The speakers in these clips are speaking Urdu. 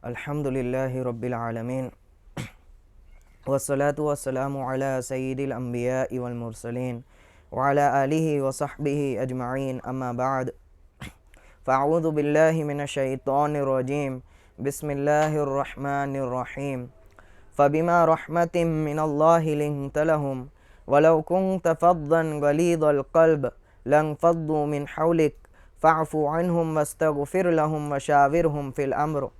الحمد لله رب العالمين والصلاة والسلام على سيد الأنبياء والمرسلين وعلى آله وصحبه أجمعين أما بعد فأعوذ بالله من الشيطان الرجيم بسم الله الرحمن الرحيم فبما رحمة من الله لنت لهم ولو كنت فظا غليظ القلب لانفضوا من حولك فاعف عنهم واستغفر لهم وشاورهم في الأمر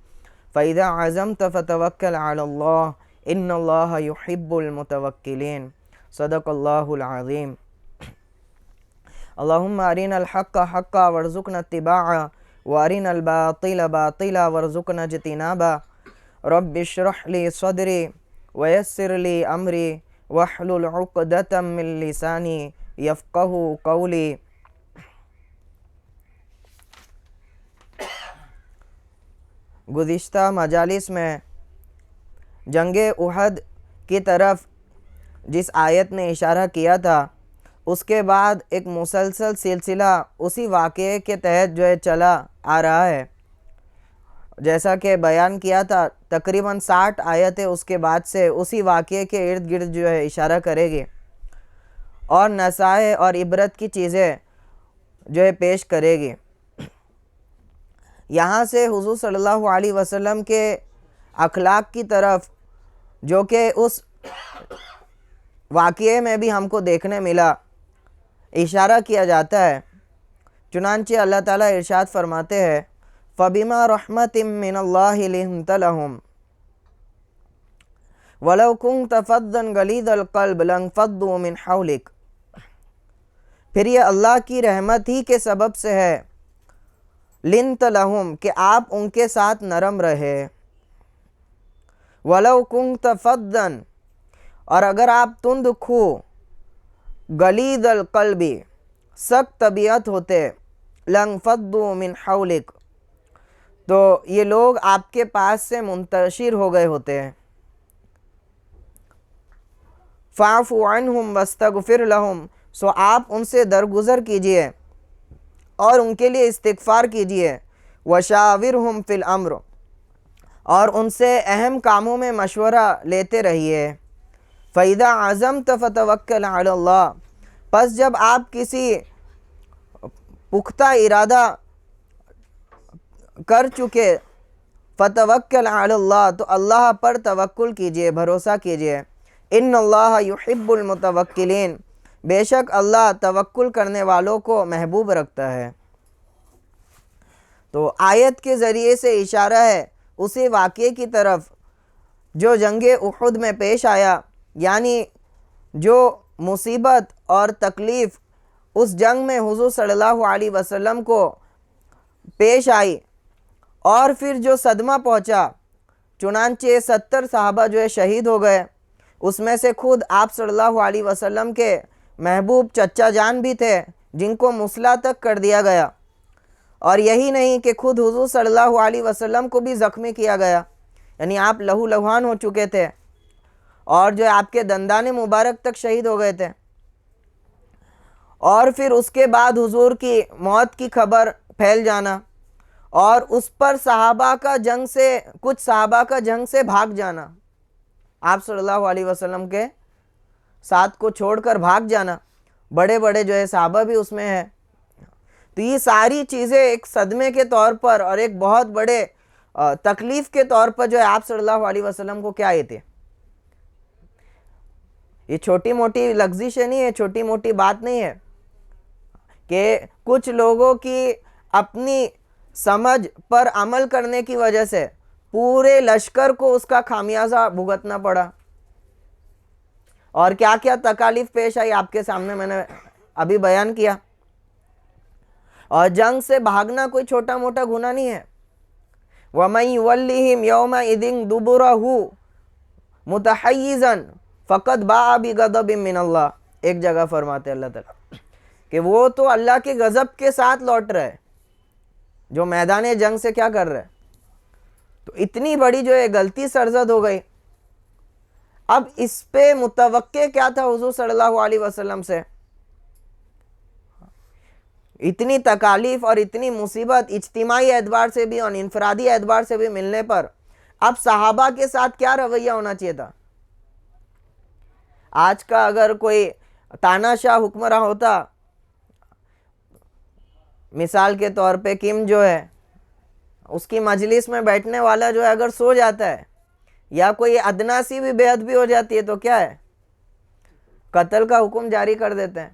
فإذا عزمت فتوكل على الله إن الله يحب المتوكلين صدق الله العظيم اللهم أرنا الحق حقا وارزقنا اتباعه وأرنا الباطل باطلا وارزقنا اجتنابه رب اشرح لي صدري ويسر لي أمري واحلل عقدة من لساني يفقه قولي. گزشتہ مجالس میں جنگ احد کی طرف جس آیت نے اشارہ کیا تھا اس کے بعد ایک مسلسل سلسلہ اسی واقعے کے تحت چلا آ رہا ہے. جیسا کہ بیان کیا تھا تقریباً 60 آیتیں اس کے بعد سے اسی واقعے کے ارد گرد اشارہ کرے گی اور نصائح اور عبرت کی چیزیں پیش کرے گی. یہاں سے حضور صلی اللہ علیہ وسلم کے اخلاق کی طرف جو کہ اس واقعے میں بھی ہم کو دیکھنے ملا اشارہ کیا جاتا ہے. چنانچہ اللہ تعالیٰ ارشاد فرماتے ہیں فَبِمَا رَحْمَةٍ مِّنَ اللَّهِ لِنْتَ لَهُمْ وَلَوْ كُنْتَ فَظًّا غَلِيظَ الْقَلْبِ لَانفَضُّوا مِنْ حَوْلِكَ. پھر یہ اللہ کی رحمت ہی کے سبب سے ہے لنت لہم کہ آپ ان کے ساتھ نرم رہے. وَلَوْ كُنْتَ فَظًّا اور اگر آپ تند خو غلیظ القلب سخت طبیعت ہوتے لانفضوا من حولک تو یہ لوگ آپ کے پاس سے منتشر ہو گئے ہوتے ہیں. فاعف عنہم واستغفر لہم سو آپ ان سے درگزر کیجئے اور ان کے لیے استغفار کیجئے. وشاورہم فی الامر اور ان سے اہم کاموں میں مشورہ لیتے رہیے. فَإِذَا عَزَمْتَ فَتَوَكَّلْ عَلَى اللَّهِ پس جب آپ کسی پختہ ارادہ کر چکے فَتَوَكَّلْ عَلَى اللَّهِ تو اللہ پر توکل کیجئے بھروسہ کیجئے. إِنَّ اللَّهَ يُحِبُّ الْمُتَوَكِّلِينَ بے شک اللہ توکل کرنے والوں کو محبوب رکھتا ہے. تو آیت کے ذریعے سے اشارہ ہے اسی واقعے کی طرف جو جنگ احد میں پیش آیا، یعنی جو مصیبت اور تکلیف اس جنگ میں حضور صلی اللہ علیہ وسلم کو پیش آئی اور پھر جو صدمہ پہنچا. چنانچہ 70 صحابہ شہید ہو گئے. اس میں سے خود آپ صلی اللہ علیہ وسلم کے محبوب چچا جان بھی تھے جن کو مسلح تک کر دیا گیا. اور یہی نہیں کہ خود حضور صلی اللہ علیہ وسلم کو بھی زخمی کیا گیا، یعنی آپ لہو لہان ہو چکے تھے اور آپ کے دندان مبارک تک شہید ہو گئے تھے. اور پھر اس کے بعد حضور کی موت کی خبر پھیل جانا اور اس پر صحابہ کا جنگ سے کچھ صحابہ کا جنگ سے بھاگ جانا، آپ صلی اللہ علیہ وسلم کے ساتھ کو چھوڑ کر بھاگ جانا، بڑے بڑے صحابہ بھی اس میں ہیں. تو یہ ساری چیزیں ایک صدمے کے طور پر اور ایک بہت بڑے تکلیف کے طور پر آپ صلی اللہ علیہ وسلم کو کیا آئے تھے. یہ چھوٹی موٹی لغزشیں نہیں ہے، چھوٹی موٹی بات نہیں ہے کہ کچھ لوگوں کی اپنی سمجھ پر عمل کرنے کی وجہ سے پورے لشکر کو اس کا خامیازہ بھگتنا پڑا. اور کیا کیا تکالیف پیش آئی آپ کے سامنے میں نے ابھی بیان کیا. اور جنگ سے بھاگنا کوئی چھوٹا موٹا گناہ نہیں ہے. وَمَن يُوَلِّهِمْ يَوْمَئِذٍ دُبُرَهُ مُتَحَيِّزًا فَقَدْ بَاءَ بِغَضَبٍ مِّنَ اللَّهِ ایک جگہ فرماتے اللہ تعالیٰ کہ وہ تو اللہ کے غضب کے ساتھ لوٹ رہے جو میدان جنگ سے کیا کر رہے. تو اتنی بڑی غلطی سرزد ہو گئی. اب اس پہ متوقع کیا تھا حضور صلی اللہ علیہ وسلم سے؟ اتنی تکالیف اور اتنی مصیبت اجتماعی اعتبار سے بھی اور انفرادی اعتبار سے بھی ملنے پر اب صحابہ کے ساتھ کیا رویہ ہونا چاہیے تھا؟ آج کا اگر کوئی تاناشاہ حکمراں ہوتا، مثال کے طور پہ کم جو ہے، اس کی مجلس میں بیٹھنے والا جو ہے اگر سو جاتا ہے یا کوئی ادنا سی بھی بے ادبی ہو جاتی ہے تو کیا ہے؟ قتل کا حکم جاری کر دیتے ہیں۔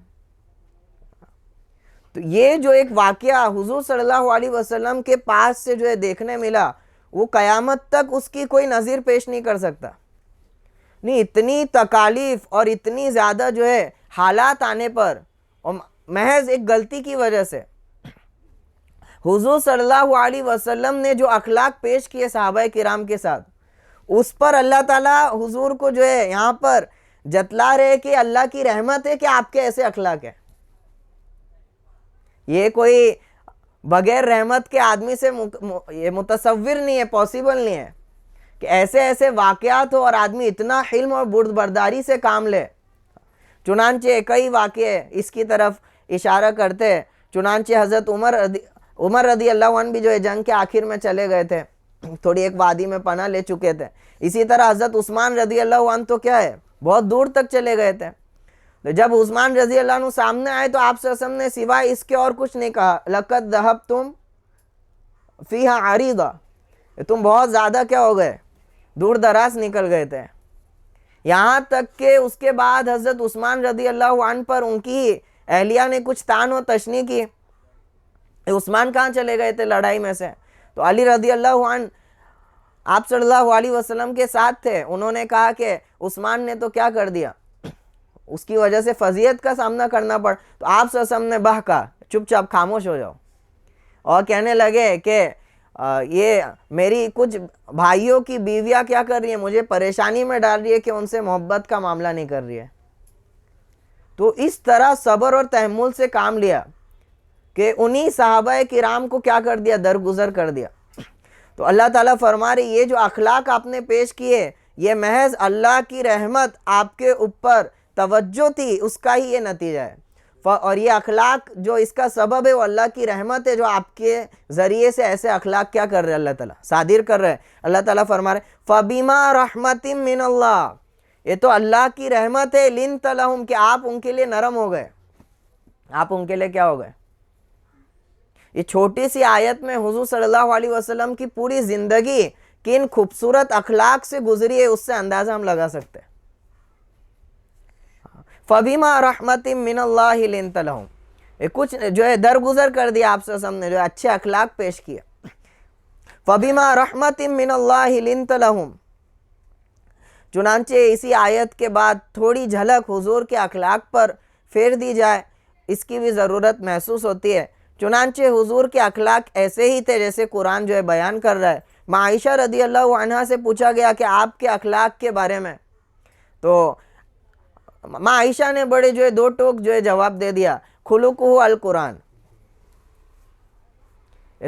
تو یہ جو ایک واقعہ حضور صلی اللہ علیہ وسلم کے پاس سے جو ہے دیکھنے ملا، وہ قیامت تک اس کی کوئی نظیر پیش نہیں کر سکتا۔ نہیں، اتنی تکالیف اور اتنی زیادہ جو ہے حالات آنے پر، اور محض ایک غلطی کی وجہ سے حضور صلی اللہ علیہ وسلم نے جو اخلاق پیش کیے صحابہ کرام کے ساتھ، اس پر اللہ تعالیٰ حضور کو جو ہے یہاں پر جتلا رہے کہ اللہ کی رحمت ہے کہ آپ کے ایسے اخلاق ہیں۔ یہ کوئی بغیر رحمت کے آدمی سے یہ متصور نہیں ہے، پاسبل نہیں ہے کہ ایسے ایسے واقعات ہو اور آدمی اتنا حلم اور بردباری سے کام لے۔ چنانچہ کئی واقعے اس کی طرف اشارہ کرتے ہیں۔ چنانچہ حضرت عمر رضی اللہ عنہ بھی جو ہے جنگ کے آخر میں چلے گئے تھے، تھوڑی ایک وادی میں پناہ لے چکے تھے۔ اسی طرح حضرت عثمان رضی اللہ عنہ تو کیا ہے، بہت دور تک چلے گئے تھے۔ تو جب عثمان رضی اللہ عنہ سامنے آئے تو آپ صلی اللہ علیہ وسلم نے سوائے اس کے اور کچھ نہیں کہا، لَقَدْ ذَهَبْتُمْ فِيهَا عَرِيضًا، تم بہت زیادہ کیا ہو گئے، دور دراز نکل گئے تھے۔ یہاں تک کہ اس کے بعد حضرت عثمان رضی اللہ عنہ پر ان کی اہلیہ نے کچھ طعن و تشنیع کی، عثمان کہاں چلے گئے تھے لڑائی میں سے؟ تو علی رضی اللہ عنہ آپ صلی اللہ علیہ وسلم کے ساتھ تھے، انہوں نے کہا کہ عثمان نے تو کیا کر دیا، اس کی وجہ سے فضیحت کا سامنا کرنا پڑ۔ تو آپ صلی اللہ علیہ وسلم نے بہکا، چپ چاپ خاموش ہو جاؤ، اور کہنے لگے کہ یہ میری کچھ بھائیوں کی بیویاں کیا کر رہی ہیں، مجھے پریشانی میں ڈال رہی ہے کہ ان سے محبت کا معاملہ نہیں کر رہی ہے۔ تو اس طرح صبر اور تحمل سے کام لیا کہ انہی صحابہ کرام کو کیا کر دیا، درگزر کر دیا۔ تو اللہ تعالیٰ فرما رہے یہ جو اخلاق آپ نے پیش کیے، یہ محض اللہ کی رحمت آپ کے اوپر توجہ تھی، اس کا ہی یہ نتیجہ ہے۔ اور یہ اخلاق جو اس کا سبب ہے وہ اللہ کی رحمت ہے، جو آپ کے ذریعے سے ایسے اخلاق کیا کر رہے ہیں، اللہ تعالیٰ صادر کر رہے ہیں۔ اللہ تعالیٰ فرما رہے فَبِمَا رَحْمَةٍ مِّنَ اللَّهِ، یہ تو اللہ کی رحمت ہے، لِنْتَ لَهُمْ، کہ آپ ان کے لیے نرم ہو گئے، آپ ان کے لیے کیا ہو گئے۔ یہ چھوٹی سی آیت میں حضور صلی اللہ علیہ وسلم کی پوری زندگی کن خوبصورت اخلاق سے گزری ہے، اس سے اندازہ ہم لگا سکتے ہیں۔ فَبِمَا رَحْمَةٍ مِّنَ اللَّهِ لِنْتَ لَهُمْ، یہ کچھ جو ہے درگزر کر دیا آپ سے، ہم نے جو اچھے اخلاق پیش کیے۔ فَبِمَا رَحْمَةٍ مِّنَ اللَّهِ لِنْتَ لَهُمْ، چنانچہ اسی آیت کے بعد تھوڑی جھلک حضور کے اخلاق پر پھیر دی جائے، اس کی بھی ضرورت محسوس ہوتی ہے۔ چنانچہ حضور کے اخلاق ایسے ہی تھے جیسے قرآن جو ہے بیان کر رہا ہے۔ ماں عائشہ رضی اللہ عنہا سے پوچھا گیا کہ آپ کے اخلاق کے بارے میں، تو ماں عائشہ نے بڑے جو ہے دو ٹوک جو ہے جواب دے دیا، خلقہ القرآن،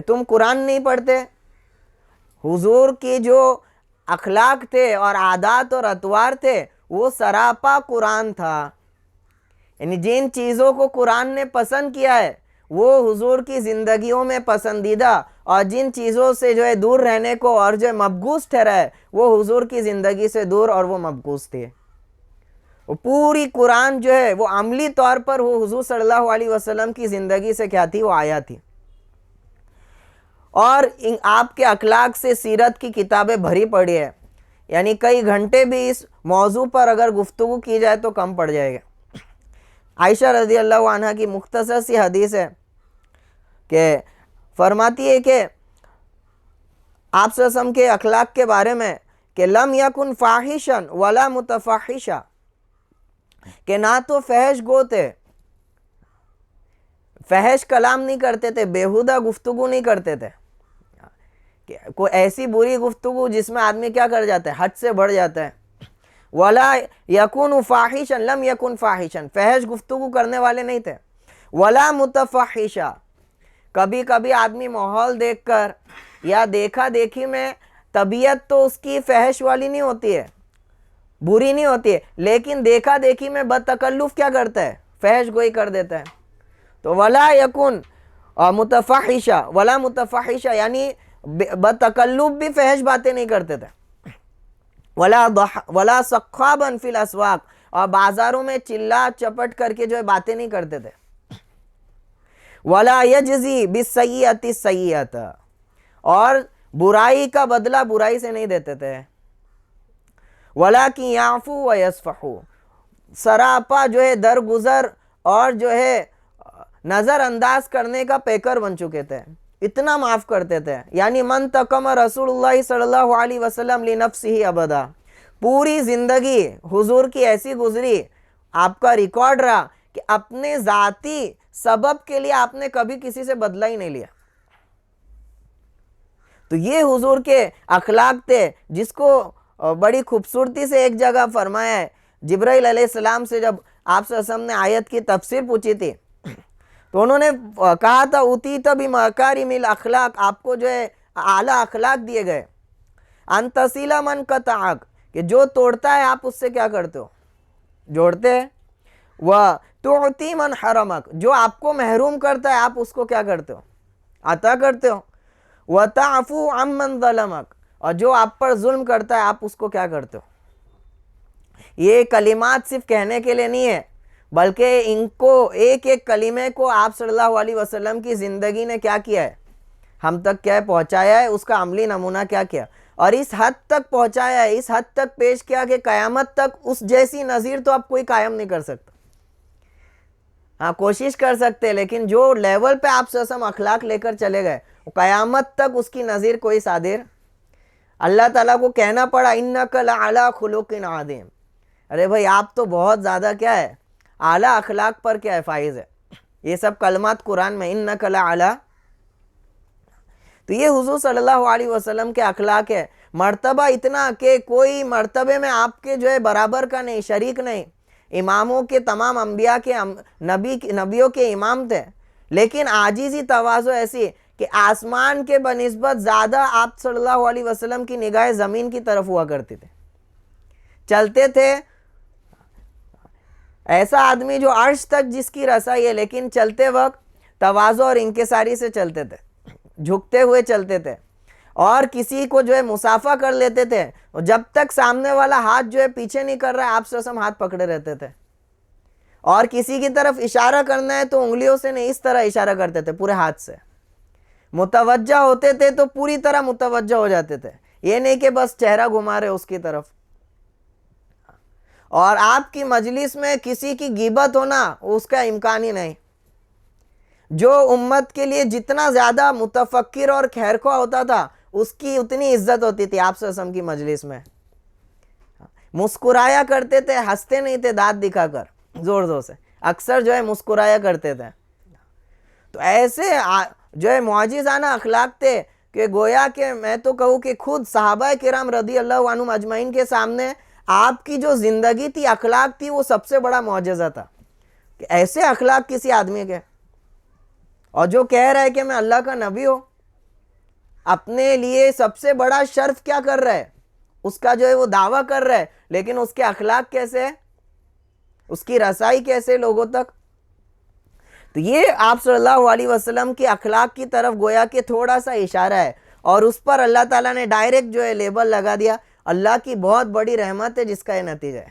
تم قرآن نہیں پڑھتے؟ حضور کی جو اخلاق تھے اور عادات اور اطوار تھے وہ سراپا قرآن تھا، یعنی جن چیزوں کو قرآن نے پسند کیا ہے وہ حضور کی زندگیوں میں پسندیدہ، اور جن چیزوں سے جو ہے دور رہنے کو اور جو ہے مبغوض ٹھہرا ہے وہ حضور کی زندگی سے دور اور وہ مبغوض تھے۔ وہ پوری قرآن جو ہے وہ عملی طور پر وہ حضور صلی اللہ علیہ وسلم کی زندگی سے کیا تھی، وہ آیا تھی۔ اور آپ کے اخلاق سے سیرت کی کتابیں بھری پڑی ہے، یعنی کئی گھنٹے بھی اس موضوع پر اگر گفتگو کی جائے تو کم پڑ جائے گا۔ عائشہ رضی اللہ عنہ کی مختصر سی حدیث ہے کہ فرماتی ہے کہ آپ صلی اللہ علیہ وسلم کے اخلاق کے بارے میں کہ لم یکن فاحشا ولا متفحشا، کہ نہ تو فحش گو تھے، فحش کلام نہیں کرتے تھے، بیہودہ گفتگو نہیں کرتے تھے، کہ کوئی ایسی بری گفتگو جس میں آدمی کیا کر جاتا ہے، حد سے بڑھ جاتا ہے۔ ولا یکون فاحشا، لم یکن فاحشا، فحش گفتگو کرنے والے نہیں تھے۔ ولا متفحشا، کبھی کبھی آدمی ماحول دیکھ کر یا دیکھا دیکھی میں طبیعت تو اس کی فحش والی نہیں ہوتی ہے، بری نہیں ہوتی ہے، لیکن دیکھا دیکھی میں بدتکلف کیا کرتا ہے، فحش گوئی کر دیتا ہے۔ تو ولا یکن متفحشا، ولا متفحشا یعنی بتکلف بھی فحش باتیں نہیں کرتے تھے. ولا صخابا فی الاسواق, اور بازاروں میں چلا چپٹ کر کے جو ہے باتیں نہیں کرتے تھے. ولا یجزی بالسیئۃ السیئۃ, اور برائی کا بدلہ برائی سے نہیں دیتے تھے. ولاکن یعفو ویصفحو, سراپا جو ہے درگزر اور جو ہے نظر انداز کرنے کا پیکر بن چکے تھے, اتنا معاف کرتے تھے. یعنی من تقم رسول اللہ صلی اللہ علیہ وسلم لنفسہ ابدا, پوری زندگی حضور کی ایسی گزری, آپ کا ریکارڈ رہا کہ اپنے ذاتی سبب کے لیے آپ نے کبھی کسی سے بدلہ ہی نہیں لیا. تو یہ حضور کے اخلاق تھے, جس کو بڑی خوبصورتی سے ایک جگہ فرمایا ہے. جبرائیل علیہ السلام سے جب آپ صلی اللہ علیہ وسلم نے آیت کی تفسیر پوچھی تھی تو انہوں نے کہا تھا اوتیت بمکارم الاخلاق, آپ کو جو ہے اعلیٰ اخلاق دیے گئے. ان تصل من قطعک, کہ جو توڑتا ہے آپ اس سے کیا کرتے ہو, جوڑتے ہیں. وتعطی من حرمک, جو آپ کو محروم کرتا ہے آپ اس کو کیا کرتے ہو, عطا کرتے ہو. وتعفو عن من ظلمک, اور جو آپ پر ظلم کرتا ہے آپ اس کو کیا کرتے ہو. یہ کلمات صرف کہنے کے لیے نہیں ہے, بلکہ ان کو ایک ایک کلمے کو آپ صلی اللہ علیہ وسلم کی زندگی نے کیا کیا ہے, ہم تک کیا پہنچایا ہے, اس کا عملی نمونہ کیا کیا, اور اس حد تک پہنچایا ہے, اس حد تک پیش کیا کہ قیامت تک اس جیسی نظیر تو آپ کوئی قائم نہیں کر سکتا. ہاں کوشش کر سکتے, لیکن جو لیول پہ آپ صلی اللہ علیہ وسلم اخلاق لے کر چلے گئے, قیامت تک اس کی نظیر کوئی صادر. اللہ تعالیٰ کو کہنا پڑا انک لعلی خلق عظیم, ارے بھائی آپ تو بہت زیادہ کیا ہے, اعلیٰ اخلاق پر کیا ہے فائز ہے. یہ سب کلمات قرآن میں انک لعلی. تو یہ حضور صلی اللہ علیہ وسلم کے اخلاق ہے. مرتبہ اتنا کہ کوئی مرتبے میں آپ کے جو ہے برابر کا نہیں, شریک نہیں. اماموں کے تمام انبیاء کے نبیوں کے امام تھے, لیکن عاجزی تواضع ایسی کہ آسمان کے بنسبت زیادہ آپ صلی اللہ علیہ وسلم کی نگاہ زمین کی طرف ہوا کرتی تھے. چلتے تھے ایسا آدمی جو عرش تک جس کی رسائی ہے, لیکن چلتے وقت تواضع اور انکساری سے چلتے تھے, جھکتے ہوئے چلتے تھے, اور کسی کو جو ہے مصافحہ کر لیتے تھے, اور جب تک سامنے والا ہاتھ جو ہے پیچھے نہیں کر رہا ہے آپ سے ہاتھ پکڑے رہتے تھے. اور کسی کی طرف اشارہ کرنا ہے تو انگلیوں سے نہیں, اس طرح اشارہ کرتے تھے پورے ہاتھ سے. متوجہ ہوتے تھے تو پوری طرح متوجہ ہو جاتے تھے, یہ نہیں کہ بس چہرہ گھما رہے اس کی طرف. اور آپ کی مجلس میں کسی کی غیبت ہونا اس کا امکان ہی نہیں. جو امت کے لیے جتنا زیادہ متفکر اور خیرخواہ ہوتا تھا اس کی اتنی عزت ہوتی تھی آپ صلی اللہ علیہ وسلم کی مجلس میں. مسکرایا کرتے تھے, ہنستے نہیں تھے دانت دکھا کر زور زور سے, اکثر جو ہے مسکرایا کرتے تھے. تو ایسے جو ہے معجزانہ اخلاق تھے کہ گویا کہ میں تو کہوں کہ خود صحابہ کرام رضی اللہ عنہم اجمعین کے سامنے آپ کی جو زندگی تھی, اخلاق تھی, وہ سب سے بڑا معجزہ تھا کہ ایسے اخلاق کسی آدمی کے. اور جو کہہ رہا ہے کہ میں اللہ کا نبی ہوں, اپنے لیے سب سے بڑا شرف کیا کر رہا ہے, اس کا جو ہے وہ دعویٰ کر رہا ہے, لیکن اس کے اخلاق کیسے ہے, اس کی رسائی کیسے لوگوں تک. تو یہ آپ صلی اللہ علیہ وسلم کی اخلاق کی طرف گویا کہ تھوڑا سا اشارہ ہے, اور اس پر اللہ تعالیٰ نے ڈائریکٹ جو ہے لیبل لگا دیا, اللہ کی بہت بڑی رحمت ہے جس کا یہ نتیجہ ہے.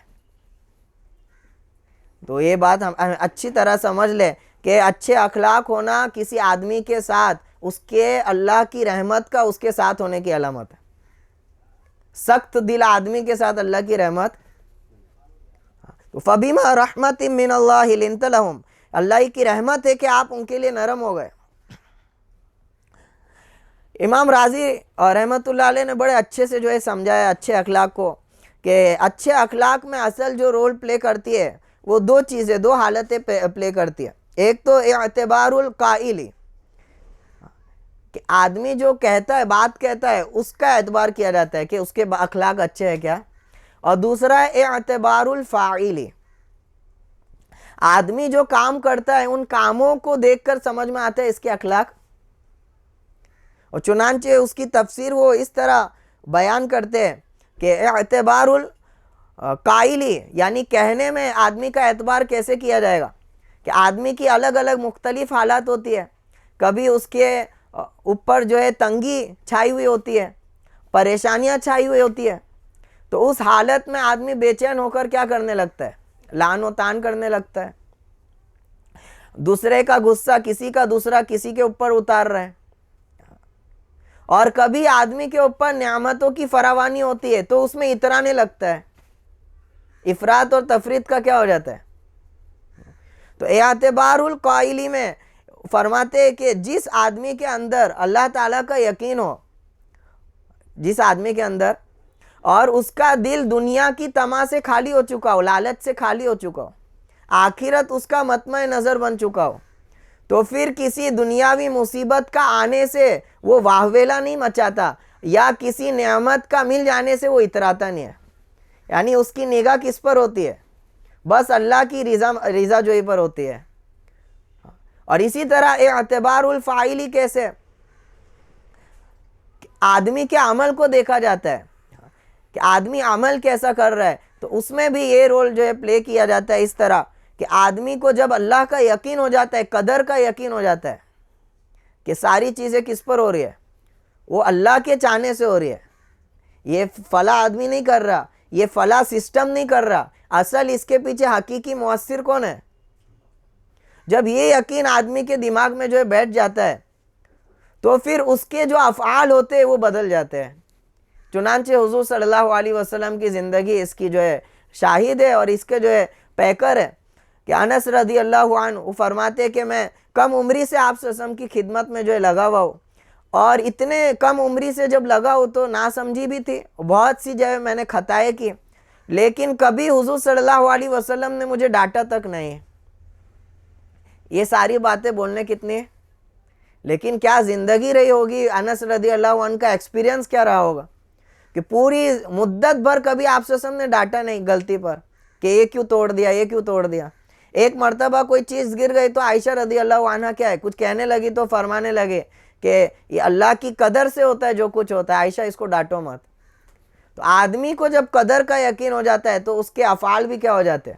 تو یہ بات ہم اچھی طرح سمجھ لیں کہ اچھے اخلاق ہونا کسی آدمی کے ساتھ اس کے اللہ کی رحمت کا اس کے ساتھ ہونے کی علامت ہے. سخت دل آدمی کے ساتھ اللہ کی رحمت. فَبِمَا رَحْمَةٍ مِّنَ اللَّهِ لِنْتَ لَهُمْ, اللہ کی رحمت ہے کہ آپ ان کے لیے نرم ہو گئے. امام راضی رحمۃ اللہ علیہ نے بڑے اچھے سے جو ہے سمجھایا اچھے اخلاق کو, کہ اچھے اخلاق میں اصل جو رول پلے کرتی ہے وہ دو چیزیں, دو حالتیں پلے کرتی ہے. ایک تو اعتبار القائلی, کہ آدمی جو کہتا ہے, بات کہتا ہے, اس کا اعتبار کیا جاتا ہے کہ اس کے اخلاق اچھے ہیں کیا. اور دوسرا ہے اعتبار الفاعلی, آدمی جو کام کرتا ہے ان کاموں کو دیکھ کر سمجھ میں آتا ہے اس کے اخلاق. اور چنانچہ اس کی تفسیر وہ اس طرح بیان کرتے ہیں کہ اعتبار القائلی یعنی کہنے میں آدمی کا اعتبار کیسے کیا جائے گا, کہ آدمی کی الگ الگ مختلف حالات ہوتی ہے. کبھی اس کے اوپر جو ہے تنگی چھائی ہوئی ہوتی ہے, پریشانیاں چھائی ہوئی ہوتی ہے, تو اس حالت میں آدمی بے چین ہو کر کیا کرنے لگتا ہے, لعن و طعن کرنے لگتا ہے. دوسرے کا غصہ دوسرا کسی کے اوپر اتار رہا ہے. اور کبھی آدمی کے اوپر نعمتوں کی فراوانی ہوتی ہے تو اس میں اترانے لگتا ہے, افراط اور تفریط کا کیا ہو جاتا ہے. تو اعتبار القائلی میں فرماتے ہیں کہ جس آدمی کے اندر اللہ تعالیٰ کا یقین ہو, جس آدمی کے اندر, اور اس کا دل دنیا کی طمع سے خالی ہو چکا ہو, لالچ سے خالی ہو چکا ہو, آخرت اس کا مطمع نظر بن چکا ہو, تو پھر کسی دنیاوی مصیبت کا آنے سے وہ واہویلا نہیں مچاتا, یا کسی نعمت کا مل جانے سے وہ اتراتا نہیں ہے. یعنی اس کی نگاہ کس پر ہوتی ہے, بس اللہ کی رضا جوئی پر ہوتی ہے. اور اسی طرح اعتبار الفاعلی کیسے, آدمی کے عمل کو دیکھا جاتا ہے کہ آدمی عمل کیسا کر رہا ہے, تو اس میں بھی یہ رول جو ہے پلے کیا جاتا ہے اس طرح کہ آدمی کو جب اللہ کا یقین ہو جاتا ہے, قدر کا یقین ہو جاتا ہے کہ ساری چیزیں کس پر ہو رہی ہے, وہ اللہ کے چاہنے سے ہو رہی ہے, یہ فلاں آدمی نہیں کر رہا, یہ فلاں سسٹم نہیں کر رہا, اصل اس کے پیچھے حقیقی مؤثر کون ہے. جب یہ یقین آدمی کے دماغ میں جو ہے بیٹھ جاتا ہے تو پھر اس کے جو افعال ہوتے ہیں وہ بدل جاتے ہیں. چنانچہ حضور صلی اللہ علیہ وسلم کی زندگی اس کی جو ہے شاہد ہے اور اس کے جو ہے پیکر ہے کہ انس رضی اللہ عنہ وہ فرماتے کہ میں کم عمری سے آپ صلی اللہ علیہ وسلم کی خدمت میں جو ہے لگا ہوا ہوں, اور اتنے کم عمری سے جب لگا ہوں تو ناسمجھی بھی تھی, بہت سی جو ہے میں نے خطائیں کی, لیکن کبھی حضور صلی اللہ علیہ وسلم نے مجھے ڈانٹا تک نہیں. یہ ساری باتیں بولنے کتنی, لیکن کیا زندگی رہی ہوگی انس رضی اللہ عنہ کا ایکسپیرینس کیا رہا ہوگا کہ پوری مدت بھر کبھی آپ صلی اللہ علیہ وسلم نے ڈانٹا نہیں غلطی پر کہ یہ کیوں توڑ دیا, یہ کیوں توڑ دیا. ایک مرتبہ کوئی چیز گر گئی تو عائشہ رضی اللہ عنہ کیا ہے کچھ کہنے لگی تو فرمانے لگے کہ یہ اللہ کی قدر سے ہوتا ہے جو کچھ ہوتا ہے, عائشہ اس کو ڈانٹو مت. تو آدمی کو جب قدر کا یقین ہو جاتا ہے تو اس کے افعال بھی کیا ہو جاتے ہیں,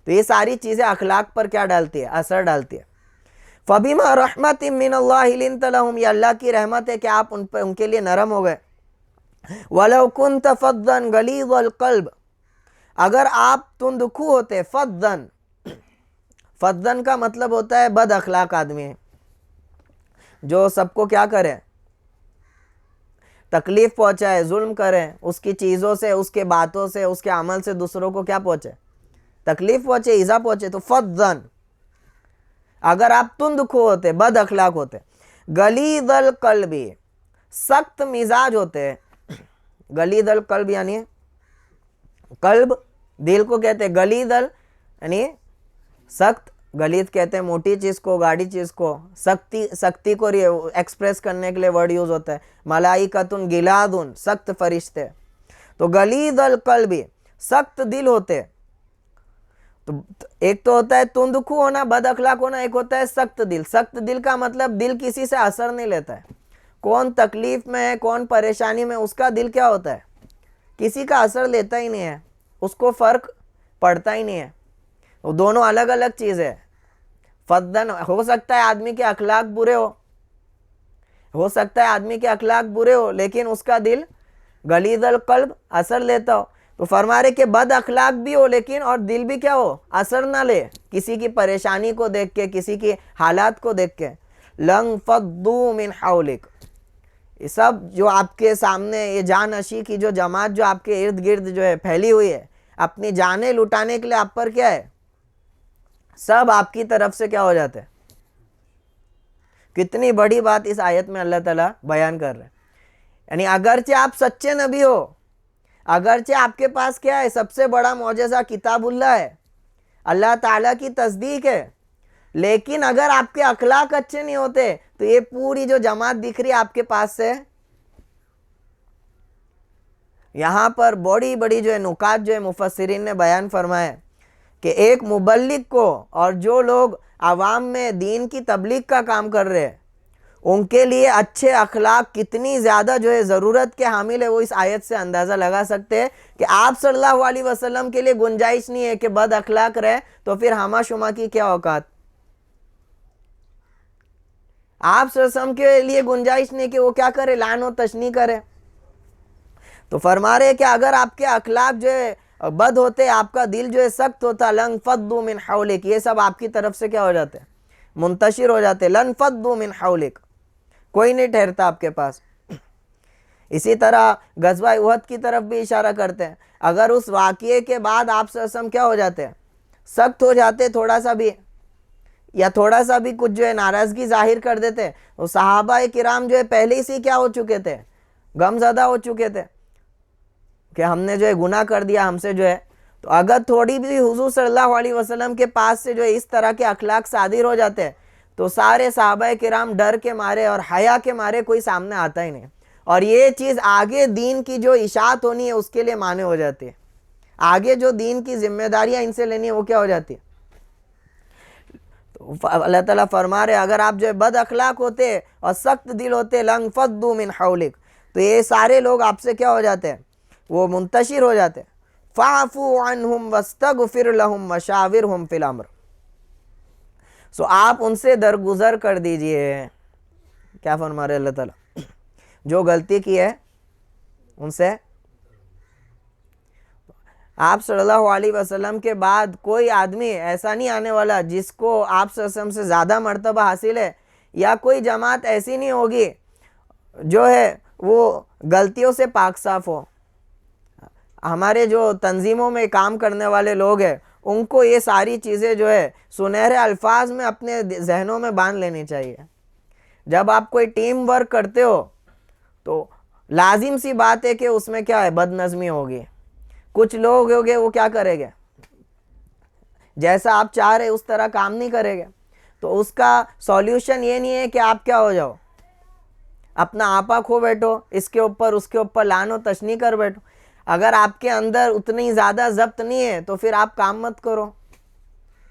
تو یہ ساری چیزیں اخلاق پر کیا ڈالتی ہے, اثر ڈالتی ہے. فَبِمَا رَحْمَةٍ مِّنَ اللَّهِ لِنْتَ لَهُمْ, یہ اللہ کی رحمت ہے کہ آپ ان کے لیے نرم ہو گئے. وَلَوْ كُنْتَ فَضًّا غَلِيظَ الْقَلْبِ, اگر آپ تندخو ہوتے, فضن کا مطلب ہوتا ہے بد اخلاق آدمی جو سب کو کیا کرے, تکلیف پہنچائے, ظلم کرے, اس کی چیزوں سے, اس کے باتوں سے, اس کے عمل سے دوسروں کو کیا پہنچے, تکلیف پہنچے, ایذا پہنچے. تو فضن, اگر آپ تندخو ہوتے, بد اخلاق ہوتے. غلیظ القلب, سخت مزاج ہوتے. غلیظ القلب یعنی قلب دل کو کہتے ہیں, غلیظ یعنی سخت, غلیظ کہتے ہیں موٹی چیز کو, گاڑی چیز کو, سختی کو ایکسپریس کرنے کے لیے ورڈ یوز ہوتا ہے. ملائکۃ غلاظ, سخت فرشتے. تو غلیظ القلب, سخت دل ہوتے. تو ایک تو ہوتا ہے تندخو ہونا, بد اخلاق ہونا, ایک ہوتا ہے سخت دل. سخت دل کا مطلب دل کسی سے اثر نہیں لیتا ہے, کون تکلیف میں ہے, کون پریشانی میں, اس کا دل کیا ہوتا ہے, کسی کا اثر لیتا ہی نہیں ہے, اس کو فرق پڑتا ہی نہیں ہے. وہ دونوں الگ الگ چیز ہے. فضن ہو سکتا ہے آدمی کے اخلاق برے ہو سکتا ہے آدمی کے اخلاق برے ہو لیکن اس کا دل غلیظ القلب, اثر لیتا ہو. تو فرما رہے کہ بد اخلاق بھی ہو لیکن اور دل بھی کیا ہو, اثر نہ لے کسی کی پریشانی کو دیکھ کے, کسی کی حالات کو دیکھ کے. لن فضوا من حولک, یہ سب جو آپ کے سامنے یہ جانشی کی جو جماعت جو آپ کے ارد گرد جو ہے پھیلی ہوئی ہے, اپنی جانیں لٹانے کے لیے آپ پر کیا ہے, سب آپ کی طرف سے کیا ہو جاتے ہیں. کتنی بڑی بات اس آیت میں اللہ تعالیٰ بیان کر رہے ہیں. یعنی اگرچہ آپ سچے نبی ہو, اگرچہ آپ کے پاس کیا ہے, سب سے بڑا معجزہ کتاب اللہ ہے, اللہ تعالیٰ کی تصدیق ہے, لیکن اگر آپ کے اخلاق اچھے نہیں ہوتے تو یہ پوری جو جماعت دکھ رہی ہے آپ کے پاس سے, یہاں پر بڑی بڑی جو ہے نکات جو ہے مفسرین نے بیان فرمائے کہ ایک مبلغ کو اور جو لوگ عوام میں دین کی تبلیغ کا کام کر رہے ہیں ان کے لیے اچھے اخلاق کتنی زیادہ جو ہے ضرورت کے حامل ہے, وہ اس آیت سے اندازہ لگا سکتے ہیں کہ آپ صلی اللہ علیہ وسلم کے لیے گنجائش نہیں ہے کہ بد اخلاق رہے تو پھر ہما شما کی کیا اوقات. آپ صلی اللہ علیہ وسلم کے لیے گنجائش نہیں کہ وہ کیا کرے، لعن و تشنیع کرے. تو فرما رہے کہ اگر آپ کے اخلاق جو ہے بد ہوتے، آپ کا دل جو ہے سخت ہوتا، لن فضوا من حولک، یہ سب آپ کی طرف سے کیا ہو جاتے، منتشر ہو جاتے. لن فضوا من حولک، کوئی نہیں ٹھہرتا آپ کے پاس. اسی طرح غزوہ احد کی طرف بھی اشارہ کرتے ہیں. اگر اس واقعے کے بعد آپ صلی اللہ علیہ وسلم کیا ہو جاتے ہیں، سخت ہو جاتے تھوڑا سا بھی، یا تھوڑا سا بھی کچھ جو ہے ناراضگی ظاہر کر دیتے، وہ صحابہ کرام جو ہے پہلے ہی سے کیا ہو چکے تھے، غم زدہ ہو چکے تھے کہ ہم نے جو ہے گناہ کر دیا ہم سے جو ہے. تو اگر تھوڑی بھی حضور صلی اللہ علیہ وسلم کے پاس سے جو ہے اس طرح کے اخلاق صادر ہو جاتے ہیں تو سارے صحابہ کرام ڈر کے مارے اور حیا کے مارے کوئی سامنے آتا ہی نہیں. اور یہ چیز آگے دین کی جو اشاعت ہونی ہے اس کے لیے مانے ہو جاتی ہے. آگے جو دین کی ذمہ داریاں ان سے لینی ہے وہ کیا ہو جاتی ہے. تو اللہ تعالیٰ فرما رہے اگر آپ جو ہے بد اخلاق ہوتے اور سخت دل ہوتے، لن فضوا من حولک، تو یہ سارے لوگ آپ سے کیا ہو جاتے ہیں، وہ منتشر ہو جاتے. فاعفوا عنہم واستغفر لہم وشاورہم فی الامر، سو آپ ان سے درگزر کر دیجئے. کیا فرما رہے اللہ تعالیٰ، جو غلطی کی ہے ان سے. آپ صلی اللہ علیہ وسلم کے بعد کوئی آدمی ایسا نہیں آنے والا جس کو آپ صلی اللہ علیہ وسلم سے زیادہ مرتبہ حاصل ہے، یا کوئی جماعت ایسی نہیں ہوگی جو ہے وہ غلطیوں سے پاک صاف ہو. ہمارے جو تنظیموں میں کام کرنے والے لوگ ہیں ان کو یہ ساری چیزیں جو ہے سنہرے الفاظ میں اپنے ذہنوں میں باندھ لینی چاہیے. جب آپ کوئی ٹیم ورک کرتے ہو تو لازم سی بات ہے کہ اس میں کیا ہے، بد نظمی ہوگی. کچھ لوگ ہوگے وہ کیا کریں گے، جیسا آپ چاہ رہے اس طرح کام نہیں کریں گے. تو اس کا سولیوشن یہ نہیں ہے کہ آپ کیا ہو جاؤ، اپنا آپا کھو بیٹھو، اس کے اوپر لعن و تشنیع کر بیٹھو. اگر آپ کے اندر اتنی زیادہ ضبط نہیں ہے تو پھر آپ کام مت کرو.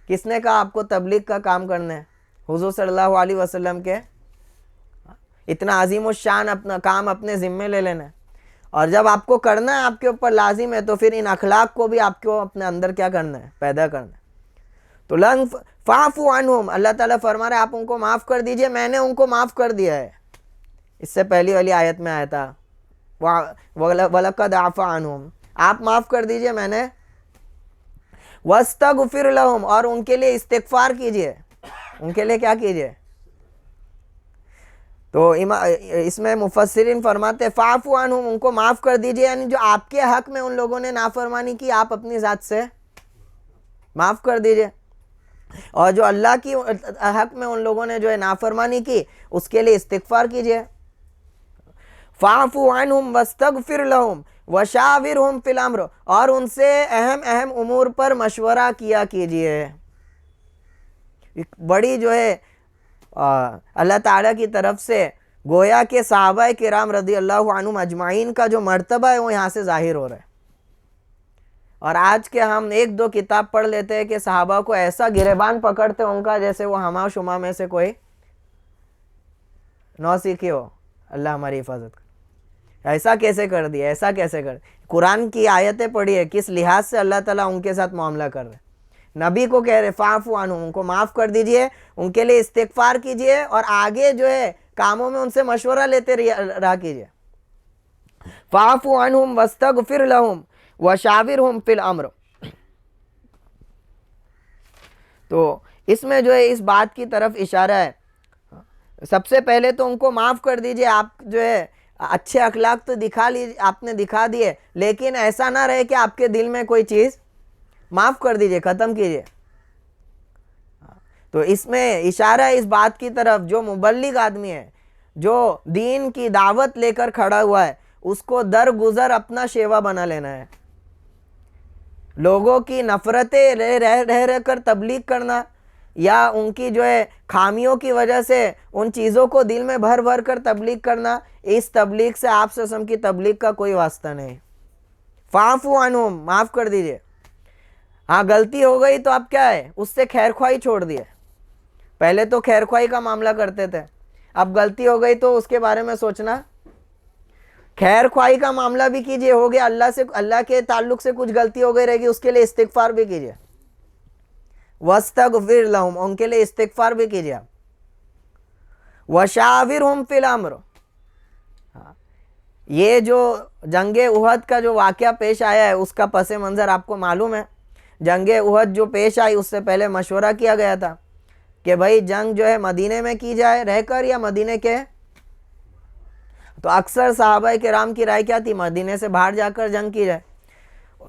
کس نے کہا آپ کو تبلیغ کا کام کرنا ہے؟ حضور صلی اللہ علیہ وسلم کے اتنا عظیم الشان اپنا کام اپنے ذمے لے لینا ہے. اور جب آپ کو کرنا ہے، آپ کے اوپر لازم ہے، تو پھر ان اخلاق کو بھی آپ کو اپنے اندر کیا کرنا ہے، پیدا کرنا ہے. تو لن فاعفوا عنہم، اللہ تعالیٰ فرما رہے آپ ان کو معاف کر دیجئے، میں نے ان کو معاف کر دیا ہے. اس سے پہلی والی آیت میں آیا تھا وَلَقَدْ عَفَا عَنْهُمْ، آپ معاف کر دیجئے میں نے. وَاسْتَغْفِرْ لَهُمْ، اور ان کے لیے استغفار کیجئے. ان کے لیے کیا کیجئے؟ تو اس میں مفسرین فرماتے فاعفوا عنہم، ان کو معاف کر دیجئے، یعنی جو آپ کے حق میں ان لوگوں نے نافرمانی کی آپ اپنی ذات سے معاف کر دیجئے. اور جو اللہ کی حق میں ان لوگوں نے جو ہے نافرمانی کی اس کے لیے استغفار کیجئے. فاعفوا عنہم واستغفر لہم وشاورہم فی الامر، اور ان سے اہم امور پر مشورہ کیا کیجئے. بڑی جو ہے اللہ تعالیٰ کی طرف سے گویا کہ صحابہ کرام رضی اللہ عنہم اجمعین کا جو مرتبہ ہے وہ یہاں سے ظاہر ہو رہا ہے. اور آج کے ہم ایک دو کتاب پڑھ لیتے ہیں کہ صحابہ کو ایسا گریبان پکڑتے ان کا جیسے وہ ہما شما میں سے کوئی نو سیکھی ہو. اللہ ہماری حفاظت کر. ایسا کیسے کر دیا، ایسا کیسے کر. قرآن کی آیتیں پڑھی ہے، کس لحاظ سے اللہ تعالیٰ ان کے ساتھ معاملہ کر رہے. نبی کو کہہ رہے فاعفوا عنہم، ان کو معاف کر دیجئے، ان کے لیے استغفار کیجئے، اور آگے جو ہے کاموں میں ان سے مشورہ لیتے رہا کیجئے. فاعفوا عنہم واستغفر لہم وشاورہم فی الامر. تو اس میں جو ہے اس بات کی طرف اشارہ ہے. سب سے پہلے تو ان کو معاف کر دیجئے. آپ جو ہے اچھے اخلاق تو آپ نے دکھا دیے، لیکن ایسا نہ رہے کہ آپ کے دل میں کوئی چیز، معاف کر دیجئے، ختم کیجئے. تو اس میں اشارہ ہے اس بات کی طرف جو مبلغ آدمی ہے، جو دین کی دعوت لے کر کھڑا ہوا ہے، اس کو درگزر اپنا شیوا بنا لینا ہے. لوگوں کی نفرتیں رہ کر تبلیغ کرنا، یا ان کی جو ہے خامیوں کی وجہ سے ان چیزوں کو دل میں بھر کر تبلیغ کرنا، اس تبلیغ سے آپ صلی اللہ علیہ وسلم کی تبلیغ کا کوئی واسطہ نہیں. فاعفوا عنہم، معاف کر دیجئے. ہاں غلطی ہو گئی تو اب کیا ہے، اس سے خیر خواہی چھوڑ دیے. پہلے تو خیر خواہی کا معاملہ کرتے تھے، اب غلطی ہو گئی تو اس کے بارے میں سوچنا. خیر خواہی کا معاملہ بھی کیجئے، ہو گیا اللہ کے تعلق سے کچھ غلطی ہو گئی رہے گی، اس کے لیے استغفار بھی کیجئے. واستغفر لہم، ان کے لیے استغفار بھی کیجئے. وشاورہم فی الامر. یہ جو جنگ احد کا جو واقعہ پیش آیا ہے اس کا پس منظر آپ کو معلوم ہے. جنگ احد جو پیش آئی اس سے پہلے مشورہ کیا گیا تھا کہ بھائی جنگ جو ہے مدینے میں کی جائے رہ کر یا مدینے کے. تو اکثر صحابہ کرام کی رائے کیا تھی؟ مدینے سے باہر جا کر جنگ کی جائے.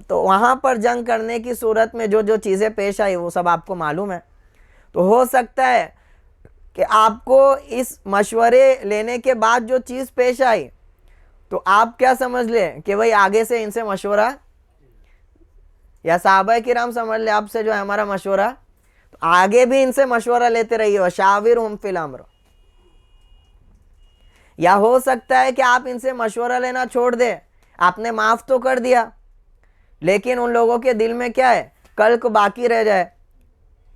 تو وہاں پر جنگ کرنے کی صورت میں جو جو چیزیں پیش آئی وہ سب آپ کو معلوم ہے. تو ہو سکتا ہے کہ آپ کو اس مشورے لینے کے بعد جو چیز پیش آئی تو آپ کیا سمجھ لیں کہ بھئی آگے سے ان سے مشورہ، یا صحابہ کرام سمجھ لیں آپ سے جو ہے ہمارا مشورہ، تو آگے بھی ان سے مشورہ لیتے رہیے. وشاورہم فی الامر. یا ہو سکتا ہے کہ آپ ان سے مشورہ لینا چھوڑ دیں، آپ نے معاف تو کر دیا لیکن ان لوگوں کے دل میں کیا ہے، کلک باقی رہ جائے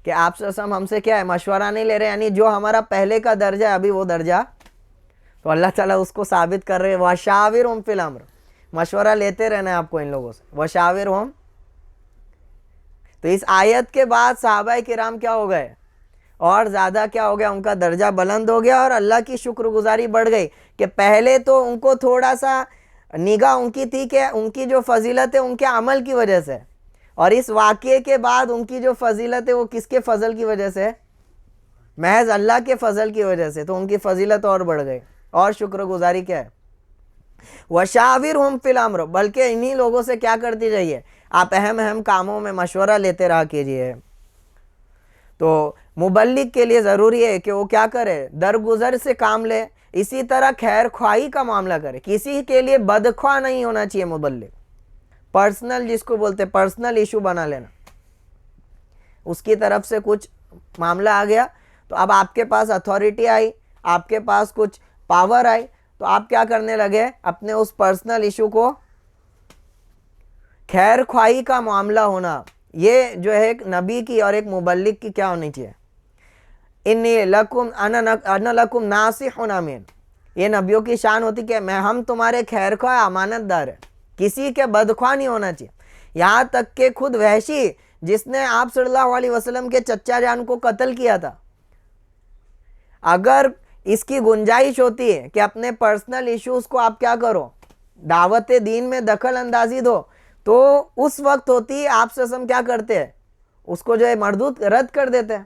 کہ آپ سے ہم سے کیا ہے مشورہ نہیں لے رہے، یعنی جو ہمارا پہلے کا درجہ ہے ابھی وہ درجہ. تو اللہ تعالیٰ اس کو ثابت کر رہے ہیں وشاورہم فی الامر. مشورہ لیتے رہنا ہے آپ کو ان لوگوں سے. وشاورہم. تو اس آیت کے بعد صحابہ کرام کیا ہو گئے، اور زیادہ کیا ہو گیا، ان کا درجہ بلند ہو گیا اور اللہ کی شکر گزاری بڑھ گئی کہ پہلے تو ان کو تھوڑا سا نگاہ ان کی تھی کہ ان کی جو فضیلت ہے ان کے عمل کی وجہ سے، اور اس واقعے کے بعد ان کی جو فضیلت ہے وہ کس کے فضل کی وجہ سے؟ محض اللہ کے فضل کی وجہ سے. تو ان کی فضیلت اور بڑھ گئی. اور شکر گزاری کیا ہے؟ وشاورہم فی الامر. بلکہ انہی لوگوں سے کیا کرتی جائیے، آپ اہم اہم کاموں میں مشورہ لیتے رہا کیجئے. تو مبلغ کے لیے ضروری ہے کہ وہ کیا کرے، درگزر سے کام لے. اسی طرح خیر خواہی کا معاملہ کرے، کسی کے لیے بدخواہ نہیں ہونا چاہیے مبلغ. پرسنل جس کو بولتے پرسنل ایشو بنا لینا، اس کی طرف سے کچھ معاملہ آ گیا تو اب آپ کے پاس اتھارٹی آئی، آپ کے پاس کچھ پاور آئی، تو آپ کیا کرنے لگے، اپنے اس پرسنل ایشو کو خیر خواہی کا معاملہ ہونا. یہ جو ہے ایک نبی کی اور ایک مبلغ کی کیا ہونی چاہیے. انی لکم انا لکم ناصح امین. یہ نبیوں کی شان ہوتی کہ ہم تمہارے خیر خواہ امانت دار ہیں، کسی کے بدخواہ نہیں ہونا چاہیے. یہاں تک کہ خود وحشی جس نے آپ صلی اللہ علیہ وسلم کے چچا جان کو قتل کیا تھا، اگر اس کی گنجائش ہوتی ہے کہ اپنے پرسنل ایشوز کو آپ کیا کرو، دعوت دین میں دخل اندازی دو، تو اس وقت ہوتی آپ سے ہم کیا کرتے ہیں، اس کو جو ہے مردود رد کر دیتے ہیں.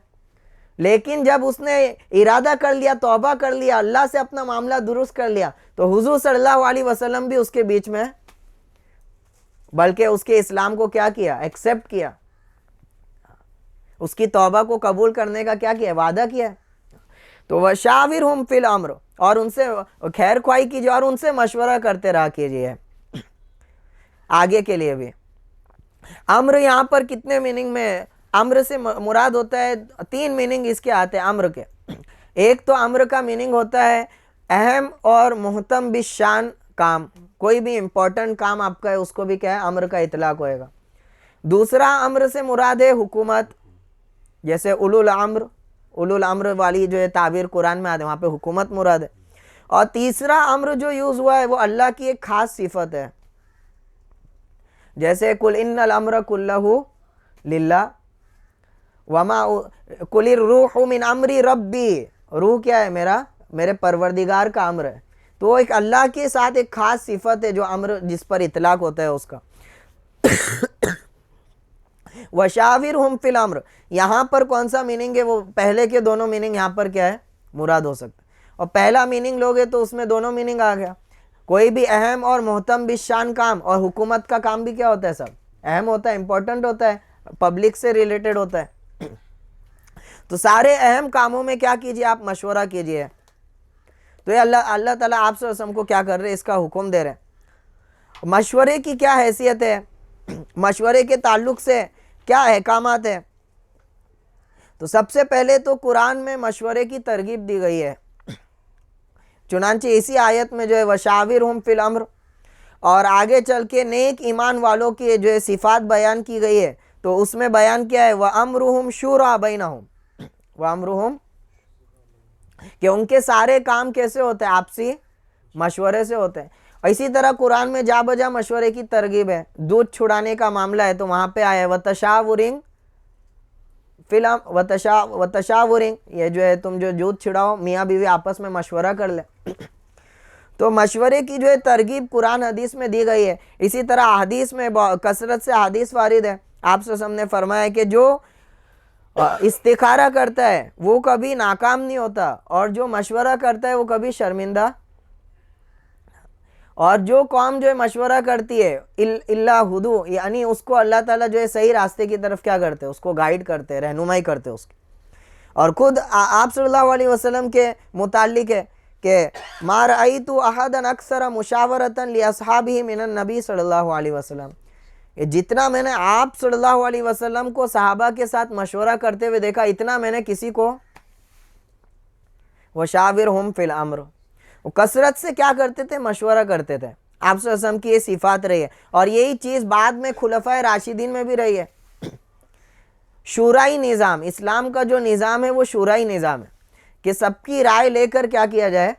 لیکن جب اس نے ارادہ کر لیا، توبہ کر لیا، اللہ سے اپنا معاملہ درست کر لیا، تو حضور صلی اللہ علیہ وسلم بھی اس کے بیچ میں، بلکہ اس کے اسلام کو کیا کیا، ایکسیپٹ کیا، اس کی توبہ کو قبول کرنے کا کیا کیا، وعدہ کیا. تو وشاورہم فی الامر. اور ان سے خیر خواہی کیجیے اور ان سے مشورہ کرتے رہا کیجیے آگے کے لیے بھی. امر یہاں پر کتنے میننگ میں امر سے مراد ہوتا ہے؟ 3 میننگ اس کے آتے ہیں امر کے. ایک تو امر کا میننگ ہوتا ہے اہم اور محتم بالشان کام، کوئی بھی امپورٹنٹ کام آپ کا ہے اس کو بھی کیا ہے، امر کا اطلاق ہوئے گا. دوسرا امر سے مراد ہے حکومت، جیسے اولو الامر والی جو ہے تعبیر قرآن میں آتے ہیں، وہاں پہ حکومت مراد ہے. اور تیسرا امر جو یوز ہوا ہے وہ اللہ کی ایک خاص صفت ہے، جیسے قل ان الامر کلہ للہ وما قل الروح من امر ربی. روح کیا ہے، میرے پروردگار کا امر ہے. تو ایک اللہ کے ساتھ ایک خاص صفت ہے جو امر جس پر اطلاق ہوتا ہے اس کا. وشاورہم فی الامر. یہاں پر کون سا میننگ ہے، وہ پہلے کے دونوں میننگ یہاں پر کیا ہے، مراد ہو سکتا ہے. اور پہلا میننگ لوگے تو اس میں دونوں میننگ آ گیا. کوئی بھی اہم اور محتم بالشان کام، اور حکومت کا کام بھی کیا ہوتا ہے، سب اہم ہوتا ہے، امپورٹنٹ ہوتا ہے، پبلک سے ریلیٹڈ ہوتا ہے. تو سارے اہم کاموں میں کیا کیجئے، آپ مشورہ کیجئے. تو یہ اللہ تعالیٰ آپ سے ہم کو کیا کر رہے ہیں، اس کا حکم دے رہے ہیں. مشورے کی کیا حیثیت ہے، مشورے کے تعلق سے کیا احکامات ہیں. تو سب سے پہلے تو قرآن میں مشورے کی ترغیب دی گئی ہے. چنانچہ اسی آیت میں جو ہے وشاورہم فی الامر، اور آگے چل کے نیک ایمان والوں کی جو ہے صفات بیان کی گئی ہے. تو اس میں بیان کیا ہے، وَأَمْرُهُمْ شُورَىٰ بَيْنَهُمْ. وَأَمْرُهُمْ کہ ان کے سارے کام کیسے ہوتے ہیں، آپسی مشورے سے ہوتے ہیں. اور اسی طرح قرآن میں جا بجا مشورے کی ترغیب ہے. دودھ چھڑانے کا معاملہ ہے تو وہاں پہ آیا وَتَشَاوُرٍ وتشاورنگ، یہ جو ہے تم جو دودھ چھڑاؤ میاں بیوی آپس میں مشورہ کر لیں. تو مشورے کی جو ہے ترغیب قرآن حدیث میں دی گئی ہے. اسی طرح حدیث میں کثرت سے حدیث وارد ہے. آپ صلی اللہ علیہ وسلم نے فرمایا کہ جو استخارہ کرتا ہے وہ کبھی ناکام نہیں ہوتا، اور جو مشورہ کرتا ہے وہ کبھی شرمندہ. اور جو قوم جو ہے مشورہ کرتی ہے اللہ ہدو، یعنی اس کو اللہ تعالیٰ جو ہے صحیح راستے کی طرف کیا کرتے ہیں، اس کو گائیڈ کرتے ہیں، رہنمائی کرتے ہیں اس کی. اور خود آپ صلی اللہ علیہ وسلم کے متعلق ہے کہ ما رأیت احدا اکثر مشاورتا لاصحابہ من النبی صلی اللہ علیہ وسلم، جتنا میں نے آپ صلی اللہ علیہ وسلم کو صحابہ کے ساتھ مشورہ کرتے ہوئے دیکھا، اتنا میں نے کسی کو وشاورہم فی الامر، وہ کثرت سے کیا کرتے تھے، مشورہ کرتے تھے. آپ صلی اللہ علیہ وسلم کی یہ صفات رہی ہے. اور یہی چیز بعد میں خلفائے راشدین میں بھی رہی ہے. شورائی نظام، اسلام کا جو نظام ہے وہ شورائی نظام ہے کہ سب کی رائے لے کر کیا کیا جائے،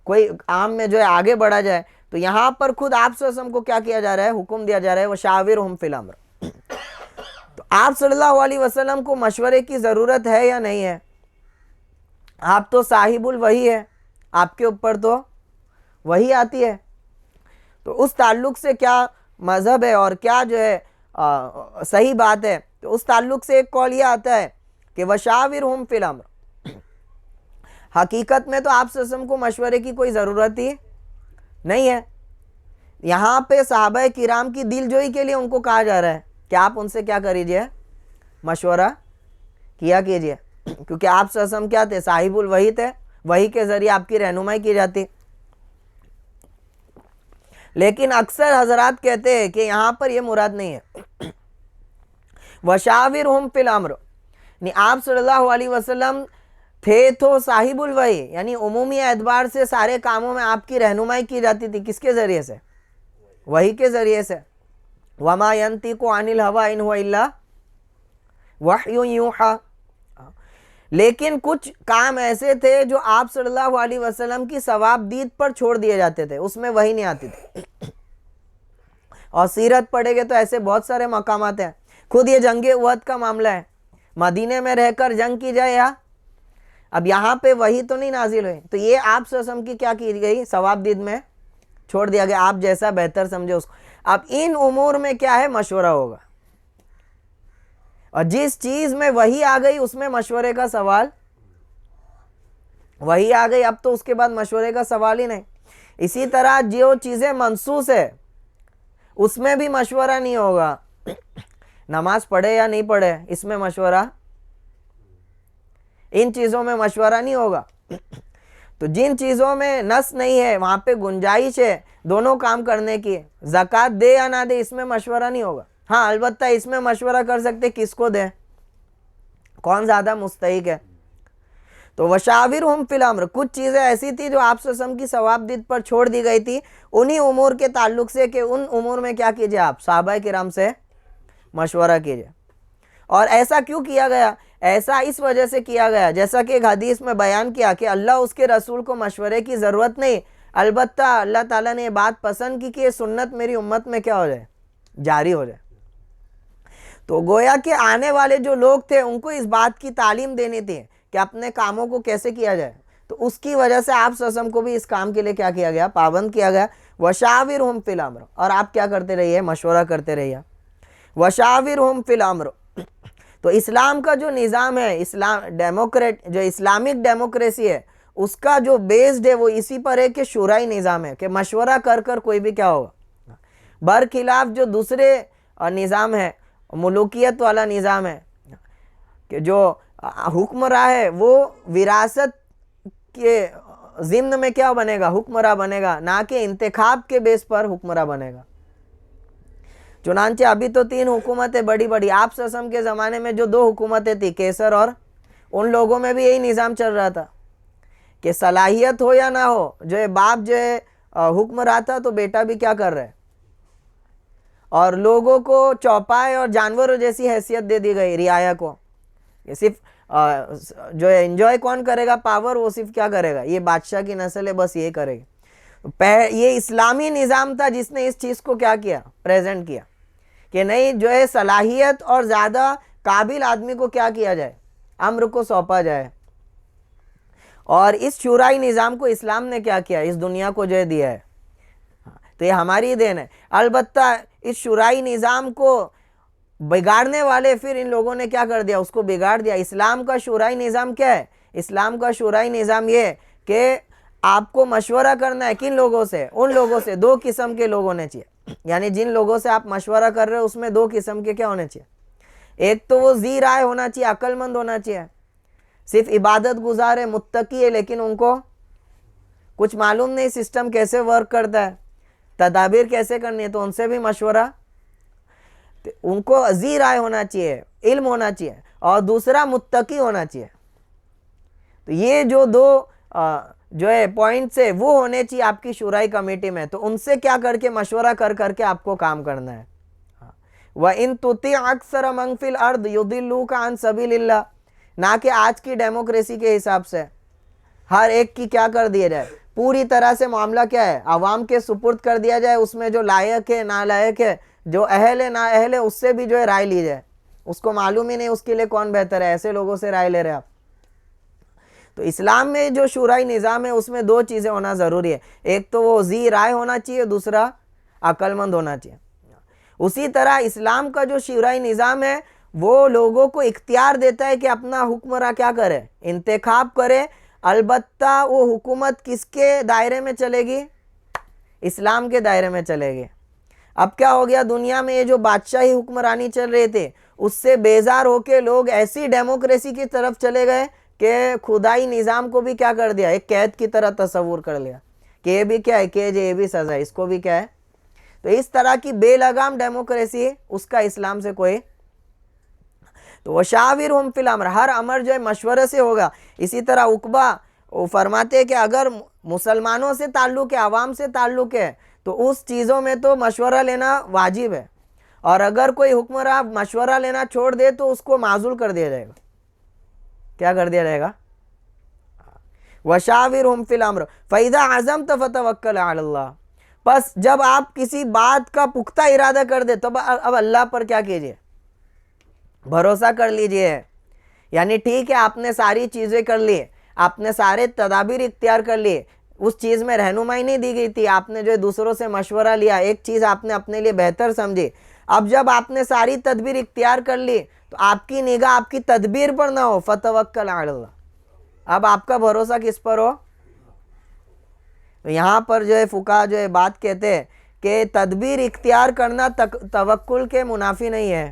کوئی عام میں جو ہے آگے بڑھا جائے. تو یہاں پر خود آپ صلی اللہ علیہ وسلم کو کیا کیا جا رہا ہے، حکم دیا جا رہا ہے وشاورہم فی الامر. تو آپ صلی اللہ علیہ وسلم کو مشورے کی ضرورت ہے یا نہیں ہے؟ آپ تو صاحب الوحی ہے، آپ کے اوپر تو وحی آتی ہے. تو اس تعلق سے کیا مذہب ہے اور کیا جو ہے صحیح بات ہے، تو اس تعلق سے ایک قول یہ آتا ہے کہ وشاورہم فی الامر. حقیقت میں تو آپ صلی اللہ علیہ وسلم کو مشورے کی کوئی ضرورت ہی نہیں ہے. یہاں پہ صحابہ کرام کی دل جوئی کے لیے ان کو کہا جا رہا ہے کہ آپ ان سے کیا کریجئے، مشورہ کیا کیجئے، کیونکہ آپ صلی اللہ علیہ وسلم کیا تھے، صاحب الوحی تھے، وحی کے ذریعے آپ کی رہنمائی کی جاتی. لیکن اکثر حضرات کہتے ہیں کہ یہاں پر یہ مراد نہیں ہے. وشاورہم فی الامر، یعنی آپ صلی اللہ علیہ وسلم تھے تو صاحب الوحی، یعنی عمومی اعتبار سے سارے کاموں میں آپ کی رہنمائی کی جاتی تھی. کس کے ذریعے سے؟ وحی کے ذریعے سے. وما ینطق عن الہوی ان ہوا الا وحی یوحی. لیکن کچھ کام ایسے تھے جو آپ صلی اللہ علیہ وسلم کی ثواب دید پر چھوڑ دیے جاتے تھے، اس میں وحی نہیں آتی تھی. اور سیرت پڑھے گے تو ایسے بہت سارے مقامات ہیں. خود یہ جنگ احد کا معاملہ ہے، مدینے میں رہ کر جنگ کی جائے یا اب یہاں پہ وحی تو نہیں نازل ہوئی، تو یہ آپ صلی اللہ علیہ وسلم کی کیا کی گئی، ثواب دید میں چھوڑ دیا گیا. آپ جیسا بہتر سمجھے اس کو. اب ان امور میں کیا ہے، مشورہ ہوگا. اور جس چیز میں وحی آ گئی اس میں مشورے کا سوال، وحی آ گئی اب تو اس کے بعد مشورے کا سوال ہی نہیں. اسی طرح جو چیزیں منسوخ ہے اس میں بھی مشورہ نہیں ہوگا. نماز پڑھے یا نہیں پڑھے اس میں مشورہ، ان چیزوں میں مشورہ نہیں ہوگا. تو جن چیزوں میں نص نہیں ہے وہاں پہ گنجائش ہے دونوں کام کرنے کی، زکوٰۃ دے یا نہ دے اس میں مشورہ نہیں ہوگا. ہاں البتہ اس میں مشورہ کر سکتے کس کو دیں، کون زیادہ مستحق ہے. تو وشاورہم فی الامر، کچھ چیزیں ایسی تھی جو آپ صلی اللہ علیہ وسلم کی ثواب دید پر چھوڑ دی گئی تھی، انہی امور کے تعلق سے کہ ان امور میں کیا کیجئے، آپ صحابہ کرام سے مشورہ کیجئے. اور ایسا کیوں کیا گیا؟ ایسا اس وجہ سے کیا گیا جیسا کہ ایک حدیث میں بیان کیا کہ اللہ اس کے رسول کو مشورے کی ضرورت نہیں، البتہ اللہ تعالیٰ نے یہ بات پسند کی کہ یہ سنت میری امت میں کیا ہو جائے، جاری ہو جائے. تو گویا کہ آنے والے جو لوگ تھے ان کو اس بات کی تعلیم دینی تھی کہ اپنے کاموں کو کیسے کیا جائے. تو اس کی وجہ سے آپ صلی اللہ علیہ وسلم کو بھی اس کام کے لیے کیا کیا گیا، پابند کیا گیا. وشاورہم فی الامر، اور آپ کیا کرتے رہیے، مشورہ کرتے رہیے. وشاورہم فی الامر. تو اسلام کا جو نظام ہے، جو اسلامک ڈیموکریسی ہے، اس کا جو بیسڈ ہے وہ اسی پر ہے کہ شورائی نظام ہے، کہ مشورہ کر کر کوئی بھی کیا ہوگا. برخلاف جو دوسرے نظام ہے، ملوکیت والا نظام ہے، کہ جو حکمراں ہے وہ وراثت کے ضمن میں کیا بنے گا، حکمراں بنے گا، نہ کہ انتخاب کے بیس پر حکمراں بنے گا. چنانچہ ابھی تو 3 حکومتیں بڑی بڑی، آپ صلی اللہ علیہ وسلم کے زمانے میں جو 2 حکومتیں تھیں، کیسر، اور ان لوگوں میں بھی یہی نظام چل رہا تھا کہ صلاحیت ہو یا نہ ہو، جو ہے باپ جو ہے حکم رہا تھا تو بیٹا بھی کیا کر رہے، اور لوگوں کو چوپائے اور جانوروں جیسی حیثیت دے دی گئی رعایا کو. یہ صرف جو ہے انجوائے کون کرے گا پاور، وہ صرف کیا کرے گا، یہ بادشاہ کی نسل ہے بس یہ کرے گا. یہ اسلامی نظام تھا جس نے اس چیز کو کیا کیا، پریزنٹ کیا کہ نہیں، جو ہے صلاحیت اور زیادہ قابل آدمی کو کیا کیا جائے؟ امر کو سونپا جائے. اور اس شورائی نظام کو اسلام نے کیا کیا؟ اس دنیا کو جو دیا ہے. تو یہ ہماری دین ہے. البتہ اس شورائی نظام کو بگاڑنے والے پھر ان لوگوں نے کیا کر دیا؟ اس کو بگاڑ دیا. اسلام کا شورائی نظام کیا ہے؟ اسلام کا شورائی نظام یہ ہے کہ آپ کو مشورہ کرنا ہے. کن لوگوں سے؟ ان لوگوں سے. دو قسم کے لوگ ہونے چاہیے. یعنی جن لوگوں سے آپ مشورہ کر رہے ہو اس میں دو قسم کے کیا ہونے چاہیے؟ ایک تو وہ ذی رائے ہونا چاہیے، عقل مند ہونا چاہیے. صرف عبادت گزار ہے، متقی ہے، لیکن ان کو کچھ معلوم نہیں سسٹم کیسے ورک کرتا ہے، تدابیر کیسے کرنی ہے، تو ان سے بھی مشورہ. ان کو ذی رائے ہونا چاہیے، علم ہونا چاہیے. اور دوسرا متقی ہونا چاہیے. تو یہ جو دو جو ہے پوائنٹس ہے وہ ہونے چاہیے آپ کی شورائی کمیٹی میں. تو ان سے کیا کر کے مشورہ کر کے آپ کو کام کرنا ہے. وَإِن تُطِعْ أَكْثَرَ مَنْ فِي الْأَرْضِ يُضِلُّوكَ عَنْ سَبِيلِ اللَّهِ. نہ کہ آج کی ڈیموکریسی کے حساب سے ہر ایک کی کیا کر دیا جائے، پوری طرح سے معاملہ کیا ہے، عوام کے سپرد کر دیا جائے. اس میں جو لائق ہے نالائق ہے، جو اہل ہے نا اہل ہے، اس سے بھی جو ہے رائے لی جائے. اس کو معلوم ہی نہیں اس کے لیے کون بہتر ہے، ایسے لوگوں سے رائے لے رہے آپ. تو اسلام میں جو شورائی نظام ہے اس میں دو چیزیں ہونا ضروری ہے. ایک تو وہ ذی رائے ہونا چاہیے، دوسرا عقل مند ہونا چاہیے. اسی طرح اسلام کا جو شورائی نظام ہے وہ لوگوں کو اختیار دیتا ہے کہ اپنا حکمراں کیا کرے، انتخاب کرے. البتہ وہ حکومت کس کے دائرے میں چلے گی؟ اسلام کے دائرے میں چلے گی. اب کیا ہو گیا، دنیا میں یہ جو بادشاہی حکمرانی چل رہے تھے اس سے بیزار ہو کے لوگ ایسی ڈیموکریسی کی طرف چلے گئے کہ خدائی نظام کو بھی کیا کر دیا، ایک قید کی طرح تصور کر لیا کہ یہ بھی کیا ہے، کہ یہ بھی سزا ہے، اس کو بھی کیا ہے. تو اس طرح کی بے لگام ڈیموکریسی اس کا اسلام سے کوئی. تو وَشَاوِرْهُمْ فِي الْأَمْرِ، ہر امر جو ہے مشورے سے ہوگا. اسی طرح عقبہ وہ فرماتے ہیں کہ اگر مسلمانوں سے تعلق ہے، عوام سے تعلق ہے، تو اس چیزوں میں تو مشورہ لینا واجب ہے. اور اگر کوئی حکمراں مشورہ لینا چھوڑ دے تو اس کو معزول کر دیا جائے گا. کیا کر دیا جائے گا؟ وَشَاوِرْهُمْ فِي الْأَمْرِ فَإِذَا عَزَمْتَ فَتَوَكَّلْ عَلَى اللَّهِ. بس جب آپ کسی بات کا پختہ ارادہ کر دے تو اب اللہ پر کیا کیجئے، بھروسہ کر لیجئے. یعنی ٹھیک ہے آپ نے ساری چیزیں کر لی، آپ نے سارے تدابیر اختیار کر لیے، اس چیز میں رہنمائی نہیں دی گئی تھی، آپ نے جو دوسروں سے مشورہ لیا، ایک چیز آپ نے اپنے لیے بہتر سمجھی. اب جب آپ نے ساری تدبیر اختیار کر لی تو آپ کی نگاہ آپ کی تدبیر پر نہ ہو، فَتَوَكَّلْ عَلَى اللَّهِ. اب آپ کا بھروسہ کس پر ہو؟ یہاں پر جو ہے فقہا جو ہے بات کہتے ہیں کہ تدبیر اختیار کرنا توکل کے منافی نہیں ہے،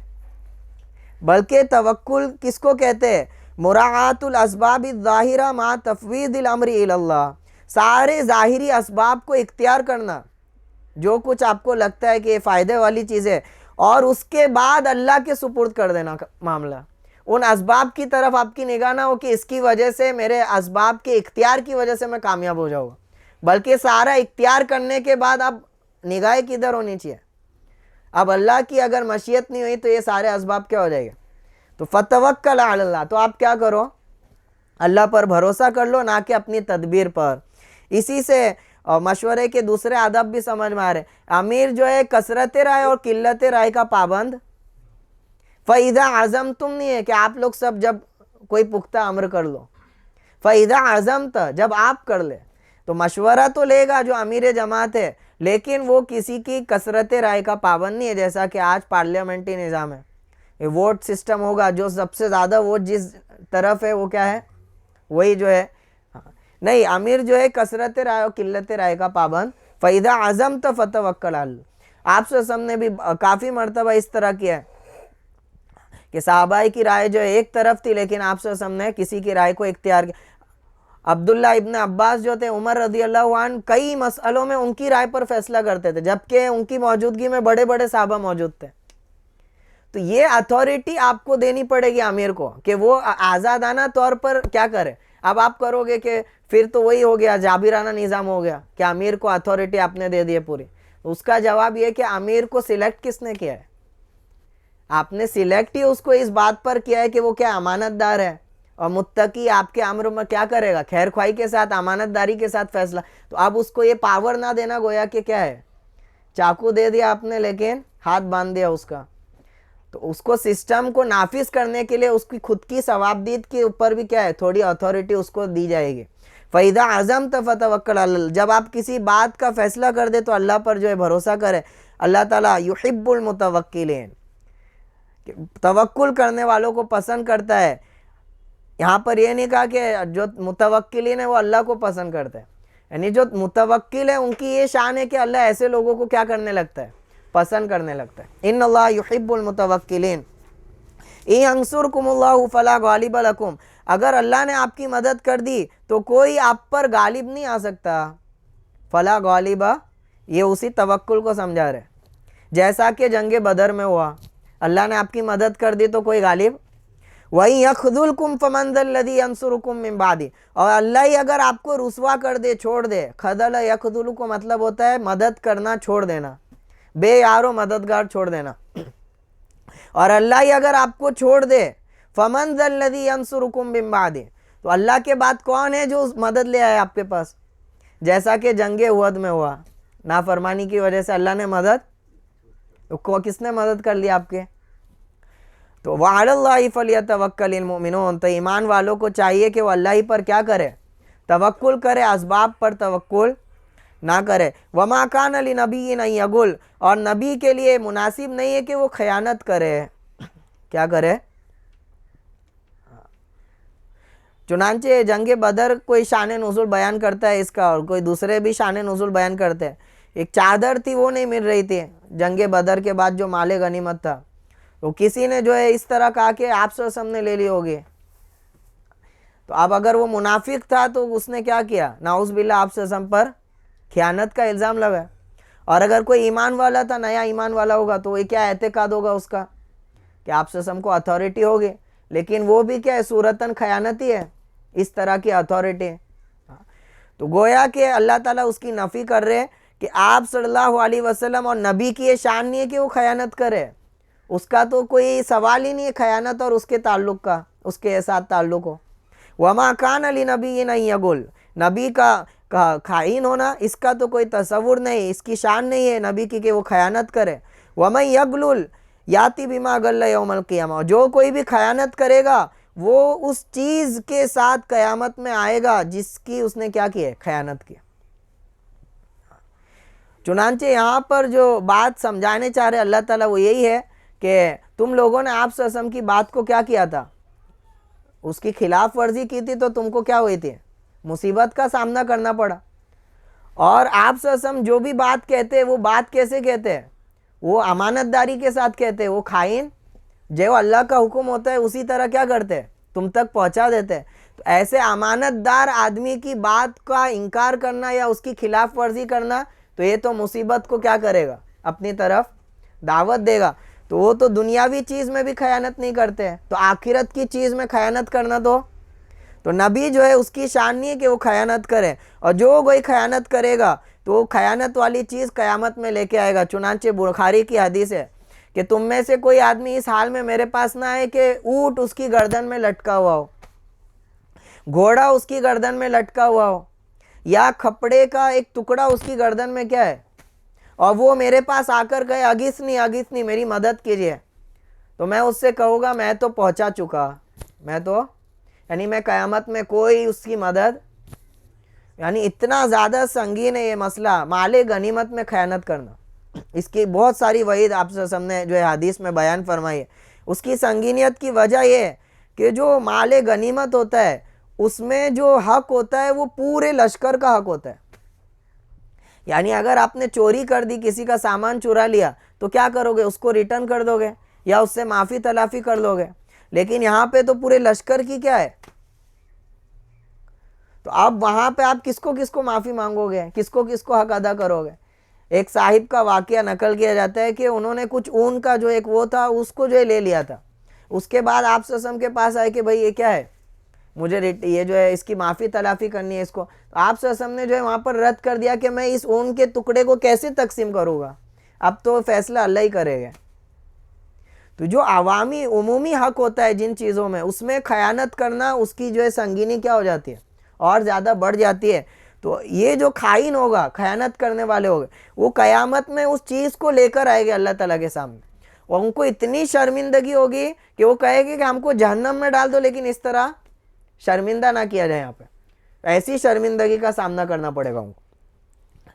بلکہ توکل کس کو کہتے ہیں؟ مراعات الاسباب الظاہرہ مع تفویض الامر الی اللہ. سارے ظاہری اسباب کو اختیار کرنا، جو کچھ آپ کو لگتا ہے کہ یہ فائدے والی چیز ہے، اور اس کے بعد اللہ کے سپرد کر دینا معاملہ. ان اسباب کی طرف آپ کی نگاہ نہ ہو کہ اس کی وجہ سے، میرے اسباب کے اختیار کی وجہ سے میں کامیاب ہو جاؤں گا، بلکہ سارا اختیار کرنے کے بعد اب نگاہ کدھر ہونی چاہیے؟ اب اللہ کی اگر مشیت نہیں ہوئی تو یہ سارے اسباب کیا ہو جائے گا. تو فَتَوَكَّلْ عَلَى اللَّهِ، تو آپ کیا کرو، اللہ پر بھروسہ کر لو، نہ کہ اپنی تدبیر پر. اسی سے مشورے کے دوسرے آداب بھی سمجھ میں آ رہے. امیر جو ہے کثرت رائے اور قلت رائے کا پابند. فَإِذَا عَزَمْتُمْ نہیں ہے کہ آپ لوگ سب جب کوئی پختہ امر کر لو. فَإِذَا عَزَمْتَ، جب آپ کر لے تو مشورہ تو لے گا جو امیر جماعت ہے، لیکن وہ کسی کی کثرت رائے کا پابند نہیں ہے. جیسا کہ آج پارلیمنٹی نظام ہے، ووٹ سسٹم ہوگا، جو سب سے زیادہ ووٹ جس طرف ہے وہ کیا ہے، وہی جو ہے. نہیں، امیر جو ہے کثرت رائے اور قلت رائے کا پابند. فَإِذَا عَزَمْتَ فَتَوَكَّلْ عَلَى اللَّهِ. آپ صلی اللہ علیہ وسلم نے بھی کافی مرتبہ اس طرح کیا ہے کہ صحابہ کی رائے جو ہے ایک طرف تھی، لیکن آپ صلی اللہ علیہ وسلم نے کسی کی رائے کو اختیار کیا. عبداللہ ابن عباس جو تھے، عمر رضی اللہ عنہ کئی مسئلوں میں ان کی رائے پر فیصلہ کرتے تھے، جبکہ ان کی موجودگی میں بڑے بڑے صحابہ موجود تھے. تو یہ اتھارٹی آپ کو دینی پڑے گی امیر کو کہ وہ آزادانہ طور پر کیا کرے. اب آپ کرو گے کہ پھر تو وہی ہو گیا، جابرانہ نظام ہو گیا کہ امیر کو اتھارٹی آپ نے دے دی پوری. اس کا جواب یہ کہ امیر کو سلیکٹ کس نے کیا ہے؟ آپ نے سلیکٹ ہی اس کو اس بات پر کیا ہے کہ وہ کیا امانت دار ہے، اور متقی آپ کے امر میں کیا کرے گا، خیر خواہی کے ساتھ، امانت داری کے ساتھ فیصلہ. تو اب اس کو یہ پاور نہ دینا گویا کہ کیا ہے، چاقو دے دیا آپ نے لیکن ہاتھ باندھ دیا اس کا. تو اس کو سسٹم کو نافذ کرنے کے لیے اس کی خود کی ثوابدید کے اوپر بھی کیا ہے تھوڑی اتھارٹی اس کو دی جائے گی. فَإِذَا عَزَمْتَ فَتَوَكَّلْ عَلَى اللَّهِ. جب آپ کسی بات کا فیصلہ کر دے تو اللہ پر جو ہے بھروسہ کرے. اللہ تعالیٰ یحب المتوکلین، توکل کرنے والوں کو پسند کرتا ہے. یہاں پر یہ نہیں کہا کہ جو متوکلین ہیں وہ اللہ کو پسند کرتے ہیں، یعنی جو متوکل ہے ان کی یہ شان ہے کہ اللہ ایسے لوگوں کو کیا کرنے لگتا ہے، پسند کرنے لگتا ہے. ان اللہ یحب المتوکلین. ان ینصرکم اللہ فلا غالب لکم. اگر اللہ نے آپ کی مدد کر دی تو کوئی آپ پر غالب نہیں آ سکتا. فلا غالب یہ اسی توکل کو سمجھا رہے، جیسا کہ جنگ بدر میں ہوا، اللہ نے آپ کی مدد کر دی تو کوئی غالب. وَإِن يَخْذُلْكُمْ فَمَنْ ذَا الَّذِي يَنْصُرُكُمْ مِنْ بَعْدِهِ. اور اللہ ہی اگر آپ کو رسوا کر دے، چھوڑ دے. خذل یخذل کو مطلب ہوتا ہے مدد کرنا چھوڑ دینا، بے یار و مددگار چھوڑ دینا. اور اللہ ہی اگر آپ کو چھوڑ دے، فَمَنْ ذَا الَّذِي يَنْصُرُكُمْ مِنْ بَعْدِهِ. تو اللہ کے بعد کون ہے جو مدد لے آئے آپ کے پاس؟ جیسا کہ جنگ احد میں ہوا، نافرمانی کی وجہ سے اللہ نے مدد، کس نے مدد کر لی آپ کے؟ تو وعلی اللہ فلیتوکل المؤمنون. تو ایمان والوں کو چاہیے کہ وہ اللہ ہی پر کیا کرے، توکل کرے، اسباب پر توکل نہ کرے. وما کان لنبی ان یغل. اور نبی کے لیے مناسب نہیں ہے کہ وہ خیانت کرے. کیا کرے؟ چنانچہ جنگ بدر کوئی شان نزول بیان کرتا ہے اس کا، اور کوئی دوسرے بھی شان نزول بیان کرتے ہیں. ایک چادر تھی وہ نہیں مل رہی تھی جنگ بدر کے بعد، جو مال غنیمت تھا. تو کسی نے جو ہے اس طرح کہا کہ آپ سے سب نے لے لی ہوگی. تو اب اگر وہ منافق تھا تو اس نے کیا کیا، نعوذ باللہ آپ سے سب پر خیانت کا الزام لگا. اور اگر کوئی ایمان والا تھا، نیا ایمان والا ہوگا، تو وہ کیا اعتقاد ہوگا اس کا کہ آپ سے سب کو اتھارٹی ہوگی، لیکن وہ بھی کیا ہے، صورتاً خیانتی ہے اس طرح کی اتھارٹی. تو گویا کہ اللہ تعالیٰ اس کی نفی کر رہے کہ آپ صلی اللہ علیہ وسلم اور نبی کی یہ شان نہیں ہے کہ وہ خیانت کرے. اس کا تو کوئی سوال ہی نہیں ہے خیانت اور اس کے تعلق کا، اس کے ساتھ تعلق ہو. وما کان لنبی ان یغل. نبی کا خائن ہونا اس کا تو کوئی تصور نہیں، اس کی شان نہیں ہے نبی کی کہ وہ خیانت کرے. ومن یغلل یاتی بما غل یوم القیامہ. جو کوئی بھی خیانت کرے گا وہ اس چیز کے ساتھ قیامت میں آئے گا جس کی اس نے کیا کی ہے، خیانت کی. چنانچہ یہاں پر جو بات سمجھانے چاہ رہے اللہ تعالیٰ وہ یہی ہے کہ تم لوگوں نے آپ صلی اللہ علیہ وسلم کی بات کو کیا کیا تھا، اس کی خلاف ورزی کی تھی، تو تم کو کیا ہوئی تھی، مصیبت کا سامنا کرنا پڑا. اور آپ صلی اللہ علیہ وسلم جو بھی بات کہتے وہ بات کیسے کہتے ہیں، وہ امانت داری کے ساتھ کہتے. وہ خائن جو اللہ کا حکم ہوتا ہے اسی طرح کیا کرتے، تم تک پہنچا دیتے. تو ایسے امانت دار آدمی کی بات کا انکار کرنا یا اس کی خلاف ورزی کرنا، تو یہ تو مصیبت کو کیا کرے گا، اپنی طرف دعوت دے گا. تو وہ تو دنیاوی چیز میں بھی خیانت نہیں کرتے، تو آخرت کی چیز میں خیانت کرنا تو نبی جو ہے اس کی شان نہیں ہے کہ وہ خیانت کرے. اور جو کوئی خیانت کرے گا تو وہ خیانت والی چیز قیامت میں لے کے آئے گا. چنانچہ بخاری کی حدیث ہے کہ تم میں سے کوئی آدمی اس حال میں میرے پاس نہ آئے کہ اونٹ اس کی گردن میں لٹکا ہوا ہو، گھوڑا اس کی گردن میں لٹکا ہوا ہو، یا کپڑے کا ایک ٹکڑا اس کی گردن میں کیا ہے، اور وہ میرے پاس آ کر کہے اگیسنی میری مدد کیجیے. تو میں اس سے کہوں گا میں تو پہنچا چکا، یعنی میں قیامت میں کوئی اس کی مدد، یعنی اتنا زیادہ سنگین ہے یہ مسئلہ مال غنیمت میں خیانت کرنا. اس کی بہت ساری وعید آپ سے سب نے جو ہے حدیث میں بیان فرمائی ہے. اس کی سنگینیت کی وجہ یہ ہے کہ جو مال غنیمت ہوتا ہے اس میں جو حق ہوتا ہے وہ پورے لشکر کا حق ہوتا ہے. یعنی اگر آپ نے چوری کر دی، کسی کا سامان چرا لیا، تو کیا کرو گے، اس کو ریٹرن کر دو گے یا اس سے معافی تلافی کر لو گے. لیکن یہاں پہ تو پورے لشکر کی کیا ہے، تو اب وہاں پہ آپ کس کو معافی مانگو گے، کس کو حق ادا کرو گے. ایک صاحب کا واقعہ نقل کیا جاتا ہے کہ انہوں نے کچھ اون کا جو ایک وہ تھا اس کو جو ہے لے لیا تھا. اس کے بعد آپ صلی اللہ علیہ وسلم کے پاس آئے کہ بھائی یہ کیا ہے، مجھے یہ جو ہے اس کی معافی تلافی کرنی ہے اس کو. تو آپ صلی اللہ علیہ وسلم نے جو ہے وہاں پر رد کر دیا کہ میں اس اون کے ٹکڑے کو کیسے تقسیم کروں گا، اب تو فیصلہ اللہ ہی کرے گا. تو جو عوامی عمومی حق ہوتا ہے جن چیزوں میں، اس میں خیانت کرنا اس کی جو ہے سنگینی کیا ہو جاتی ہے، اور زیادہ بڑھ جاتی ہے. تو یہ جو خائن ہوگا، خیانت کرنے والے ہوگے، وہ قیامت میں اس چیز کو لے کر آئے گے اللہ تعالیٰ کے سامنے. اور ان کو اتنی شرمندگی ہوگی کہ وہ کہے گی کہ ہم کو جہنم میں ڈال دو لیکن اس طرح شرمندہ نہ کیا جائے. یہاں پہ ایسی شرمندگی کا سامنا کرنا پڑے گا ان کو.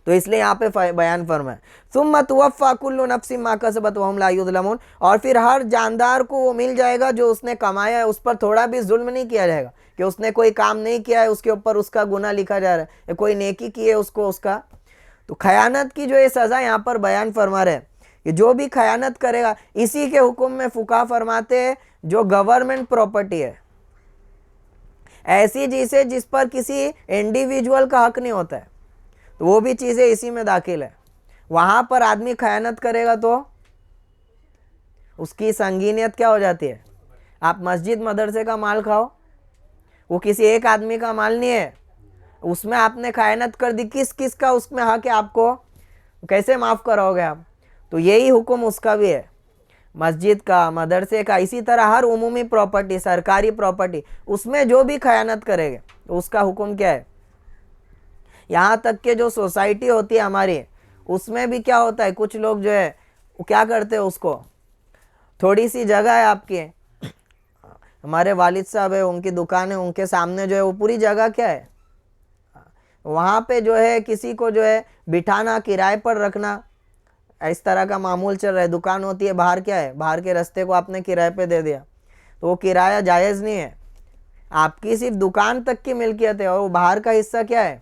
تو اس لیے یہاں پہ بیان فرمائے ثم توفی کل نفس ما کسبت وهم لا یظلمون, اور پھر ہر جاندار کو وہ مل جائے گا جو اس نے کمایا ہے, اس پر تھوڑا بھی ظلم نہیں کیا جائے گا کہ اس نے کوئی کام نہیں کیا ہے اس کے اوپر اس کا گناہ لکھا جا رہا ہے, یا کوئی نیکی کی ہے اس کو اس کا. تو خیانت کی جو یہ سزا یہاں پر بیان فرما رہے ہیں کہ جو بھی خیانت کرے گا, اسی کے حکم میں فقہا فرماتے ہیں جو گورنمنٹ پراپرٹی ہے, ایسی چیزیں جس پر کسی انڈیویجول کا حق نہیں ہوتا ہے, تو وہ بھی چیزیں اسی میں داخل ہے. وہاں پر آدمی خیانت کرے گا تو اس کی سنگینیت کیا ہو جاتی ہے. آپ مسجد مدرسے کا مال کھاؤ, وہ کسی ایک آدمی کا مال نہیں ہے, اس میں آپ نے خیانت کر دی, کس کس کا اس میں حق ہے آپ کو کیسے معاف کراؤ گے آپ. تو یہی حکم اس کا بھی ہے, مسجد کا, مدرسے کا, اسی طرح ہر عمومی پراپرٹی, سرکاری پراپرٹی, اس میں جو بھی خیانت کرے گا تو اس کا حکم کیا ہے. یہاں تک کہ جو سوسائٹی ہوتی ہے ہماری, اس میں بھی کیا ہوتا ہے, کچھ لوگ جو ہے وہ کیا کرتے ہیں, اس کو تھوڑی سی جگہ ہے آپ کی, ہمارے والد صاحب ہے, ان کی دکان ہے, ان کے سامنے جو ہے وہ پوری جگہ کیا ہے, وہاں پہ جو ہے کسی کو جو ہے بٹھانا, کرائے پر رکھنا, اس طرح کا معمول چل رہا ہے. دکان ہوتی ہے باہر, کیا ہے, باہر کے رستے کو آپ نے کرائے پہ دے دیا, تو وہ کرایہ جائز نہیں ہے. آپ کی صرف دکان تک کی ملکیت ہے, اور وہ باہر کا حصہ کیا ہے,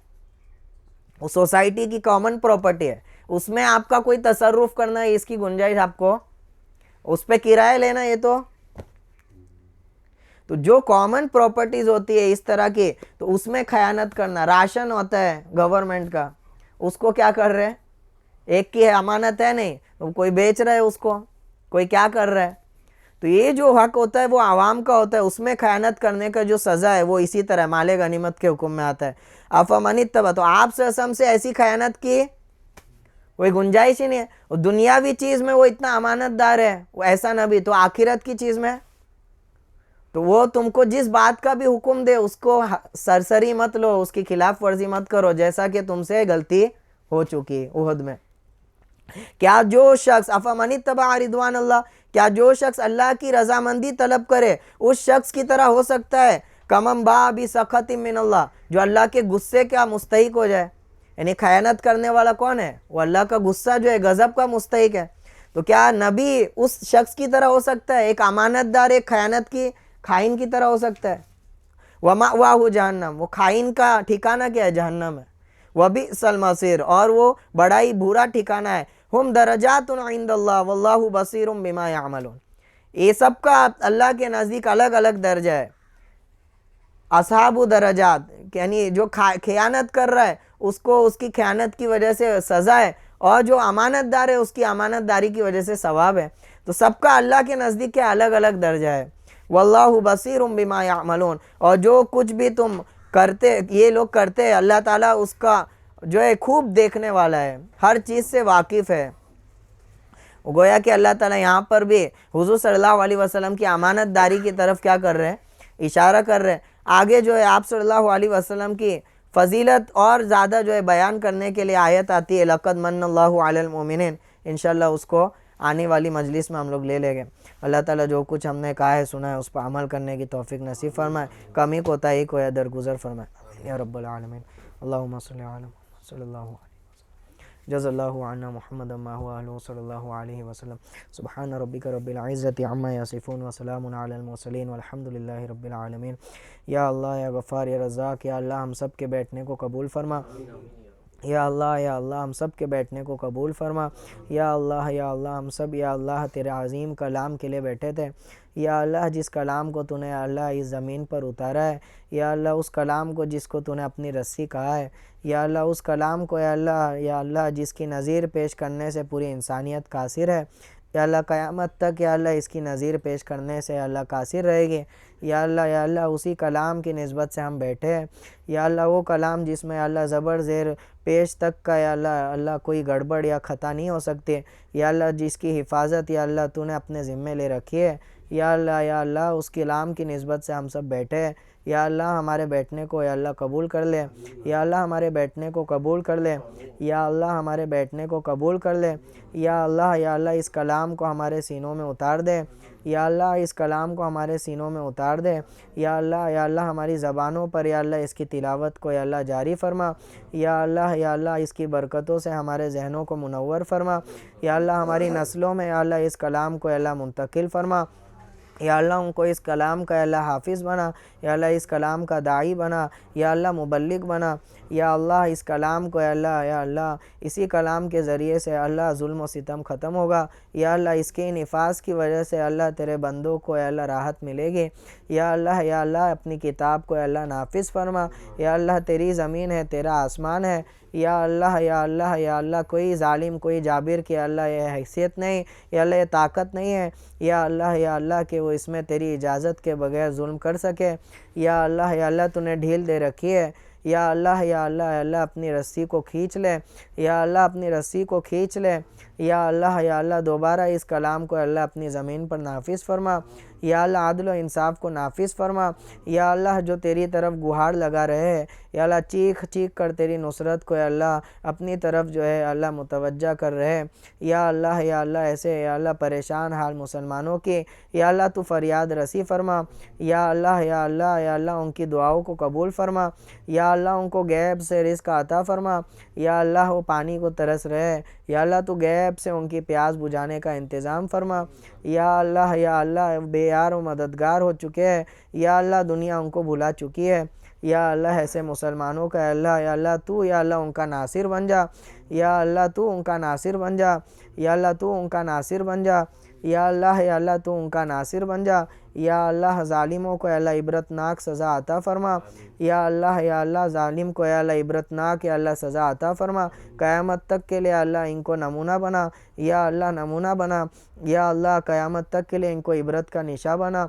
وہ سوسائٹی کی کامن پراپرٹی ہے, اس میں آپ کا کوئی تصرف کرنا ہے, اس کی گنجائش آپ کو, اس پہ کرایہ لینا, یہ تو جو کامن پراپرٹیز ہوتی ہے اس طرح کی, تو اس میں خیانت کرنا. راشن ہوتا ہے گورنمنٹ کا, اس کو کیا کر رہے ہیں, ایک کی امانت ہے نہیں, تو کوئی بیچ رہا ہے اس کو, کوئی کیا کر رہا ہے. تو یہ جو حق ہوتا ہے وہ عوام کا ہوتا ہے, اس میں خیانت کرنے کا جو سزا ہے وہ اسی طرح مال غنیمت کے حکم میں آتا ہے. افمن اتبع, تو آپ سے ایسی خیانت کی کوئی گنجائش ہی نہیں ہے. اور دنیاوی چیز میں وہ اتنا امانت دار ہے, وہ ایسا نبی, تو آخرت کی چیز میں تو وہ تم کو جس بات کا بھی حکم دے اس کو سرسری مت لو, اس کی خلاف ورزی مت کرو, جیسا کہ تم سے غلطی ہو چکی احد میں. کیا جو شخص افمن اتبع رضوان اللہ, کیا جو شخص اللہ کی رضامندی طلب کرے اس شخص کی طرح ہو سکتا ہے کمم باء بسخط من اللہ, جو اللہ کے غصے کا مستحق ہو جائے. یعنی خیانت کرنے والا کون ہے, وہ اللہ کا غصہ جو ہے, غضب کا مستحق ہے. تو کیا نبی اس شخص کی طرح ہو سکتا ہے, ایک امانت دار ایک خیانت کی خائن کی طرح ہو سکتا ہے. ومأواہ جہنم, وہ خائن کا ٹھکانہ کیا ہے, جہنم ہے. وبئس المصیر, اور وہ بڑا ہی برا ٹھکانہ ہے. ہم درجات عند اللہ واللہ بصیر بما یعملون, یہ سب کا اللہ کے نزدیک الگ الگ درجہ ہے. اصحاب درجات, یعنی جو خیانت کر رہا ہے اس کو اس کی خیانت کی وجہ سے سزا ہے, اور جو امانت دار ہے اس کی امانت داری کی وجہ سے ثواب ہے. تو سب کا اللہ کے نزدیک کے الگ الگ درجہ ہے. واللہ بصیر بما یعملون, اور جو کچھ بھی تم کرتے, یہ لوگ کرتے, اللہ تعالیٰ اس کا جو ہے خوب دیکھنے والا ہے, ہر چیز سے واقف ہے. گویا کہ اللہ تعالیٰ یہاں پر بھی حضور صلی اللہ علیہ وسلم کی امانت داری کی طرف کیا کر رہے ہیں, اشارہ کر رہے ہیں. آگے جو ہے آپ صلی اللہ علیہ وسلم کی فضیلت اور زیادہ جو ہے بیان کرنے کے لیے آیت آتی ہے, لقد من اللہ علی المؤمنین. انشاءاللہ اس کو آنے والی مجلس میں ہم لوگ لے لیں گے. اللہ تعالیٰ جو کچھ ہم نے کہا ہے سنا ہے اس پر عمل کرنے کی توفیق نصیب فرمائے, کمی کوتاہی کو یا درگزر فرمائے یا رب العالمین. اللہم صلی علی محمد صلی اللہ علیہ وسلم. جزا اللہ عنا محمد ما هو اهله صلی اللہ علیہ وسلم. سبحان ربک رب العزت عما یصفون وسلام علی المرسلین والحمد للہ رب العالمین. یا اللہ, یا غفار, یا رزاق, یا اللہ ہم سب کے بیٹھنے کو قبول فرما. یا اللہ ہم سب کے بیٹھنے کو قبول فرما. یا اللہ ہم سب, یا اللہ تیرے عظیم کلام کے لیے بیٹھے تھے. یا اللہ جس کلام کو تو نے اللہ اس زمین پر اتارا ہے, یا اللہ اس کلام کو جس کو تو نے اپنی رسی کہا ہے, یا اللہ اس کلام کو, یا اللہ جس کی نظیر پیش کرنے سے پوری انسانیت قاصر ہے, یا اللہ قیامت تک یا اللہ اس کی نظیر پیش کرنے سے اللہ قاصر رہے گی. یا اللہ اسی کلام کی نسبت سے ہم بیٹھے ہیں. یا اللہ وہ کلام جس میں اللہ زبر زیر پیش تک کا یا اللہ کوئی گڑبڑ یا خطا نہیں ہو سکتے, یا اللہ جس کی حفاظت یا اللہ تو نے اپنے ذمے لے رکھی ہے. یا اللہ اس کلام کی نسبت سے ہم سب بیٹھے ہیں. یا اللہ ہمارے بیٹھنے کو یا اللہ قبول کر لے، یا اللہ ہمارے بیٹھنے کو قبول کر لے، یا اللہ ہمارے بیٹھنے کو قبول کر لے، یا اللہ اس کلام کو ہمارے سینوں میں اتار دے، یا اللہ اس کلام کو ہمارے سینوں میں اتار دے، یا اللہ ہماری زبانوں پر یا اللہ اس کی تلاوت کو یا اللہ جاری فرما، یا اللہ اس کی برکتوں سے ہمارے ذہنوں کو منور فرما، یا اللہ ہماری نسلوں میں یا اللہ اس کلام کو یا اللہ منتقل فرما، یا اللہ ان کو اس کلام کا یا اللہ حافظ بنا، یا اللہ اس کلام کا داعی بنا، یا اللہ مبلغ بنا، یا اللہ اس کلام کو یا اللہ اسی کلام کے ذریعے سے اللہ ظلم و ستم ختم ہوگا، یا اللہ اس کے نفاذ کی وجہ سے اللہ تیرے بندوں کو یا اللہ راحت ملے گی، یا اللہ اپنی کتاب کو یا اللہ نافذ فرما، یا اللہ تیری زمین ہے، تیرا آسمان ہے، یا اللہ کوئی ظالم کوئی جابر کی اللہ یہ حیثیت نہیں، یا اللہ یہ طاقت نہیں ہے، یا اللہ کہ وہ اس میں تیری اجازت کے بغیر ظلم کر سکے، یا اللہ تو نے ڈھیل دے رکھی ہے، یا اللہ اپنی رسی کو کھینچ لے، یا اللہ اپنی رسی کو کھینچ لے، یا اللہ دوبارہ اس کلام کو اللہ اپنی زمین پر نافذ فرما، یا اللہ عدل و انصاف کو نافذ فرما، یا اللہ جو تیری طرف گہار لگا رہے ہیں یا اللہ چیخ چیخ کر تیری نصرت کو یا اللہ اپنی طرف جو ہے اللہ متوجہ کر رہے، یا اللہ ایسے یا اللہ پریشان حال مسلمانوں کی یا اللہ تو فریاد رسی فرما، یا اللہ ان کی دعاؤں کو قبول فرما، یا اللہ ان کو غیب سے رزق عطا فرما، یا اللہ وہ پانی کو ترس رہے، یا اللہ تو غیب سے ان کی پیاس بجھانے کا انتظام فرما، یا اللہ بے یار و مددگار ہو چکے ہیں، یا اللہ دنیا ان کو بھلا چکی ہے، یا اللہ ایسے مسلمانوں کا یا اللہ تو یا اللہ ان کا ناصر بن جا، یا اللہ تو ان کا ناصر بن جا، یا اللہ تو ان کا ناصر بن جا، یا اللہ تو ان کا ناصر بن جا، یا اللہ ظالموں کو یا اللہ عبرتناک سزا عطا فرما، یا اللہ ظالم کو یا اللہ عبرتناک یا اللہ سزا عطا فرما، قیامت تک کے لیے اللہ ان کو نمونہ بنا، یا اللہ نمونہ بنا، یا اللہ قیامت تک کے لیے ان کو عبرت کا نشاں بنا،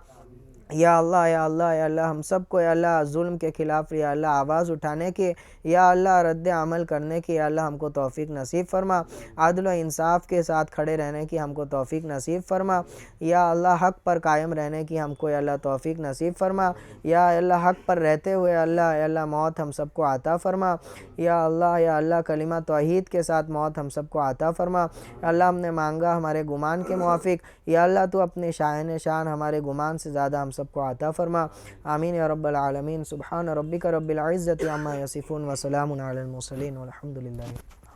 یا اللہ ہم سب کو یا اللہ ظلم کے خلاف یا اللہ آواز اٹھانے کی یا اللہ رد عمل کرنے کی یا اللہ ہم کو توفیق نصیب فرما، عدل و انصاف کے ساتھ کھڑے رہنے کی ہم کو توفیق نصیب فرما، یا اللہ حق پر قائم رہنے کی ہم کو یا اللہ توفیق نصیب فرما، یا اللہ حق پر رہتے ہوئے اللہ موت ہم سب کو عطا فرما، یا اللہ کلمہ توحید کے ساتھ موت ہم سب کو عطا فرما، اللہ ہم نے مانگا ہمارے گمان کے موافق، یا اللہ تو اپنے شاہن شان ہمارے گمان سے زیادہ ہم سب کو عطا فرما، آمین یا رب العالمین۔ سبحان ربک رب العزت عما یصفون وسلام علی المرسلین والحمد للہ۔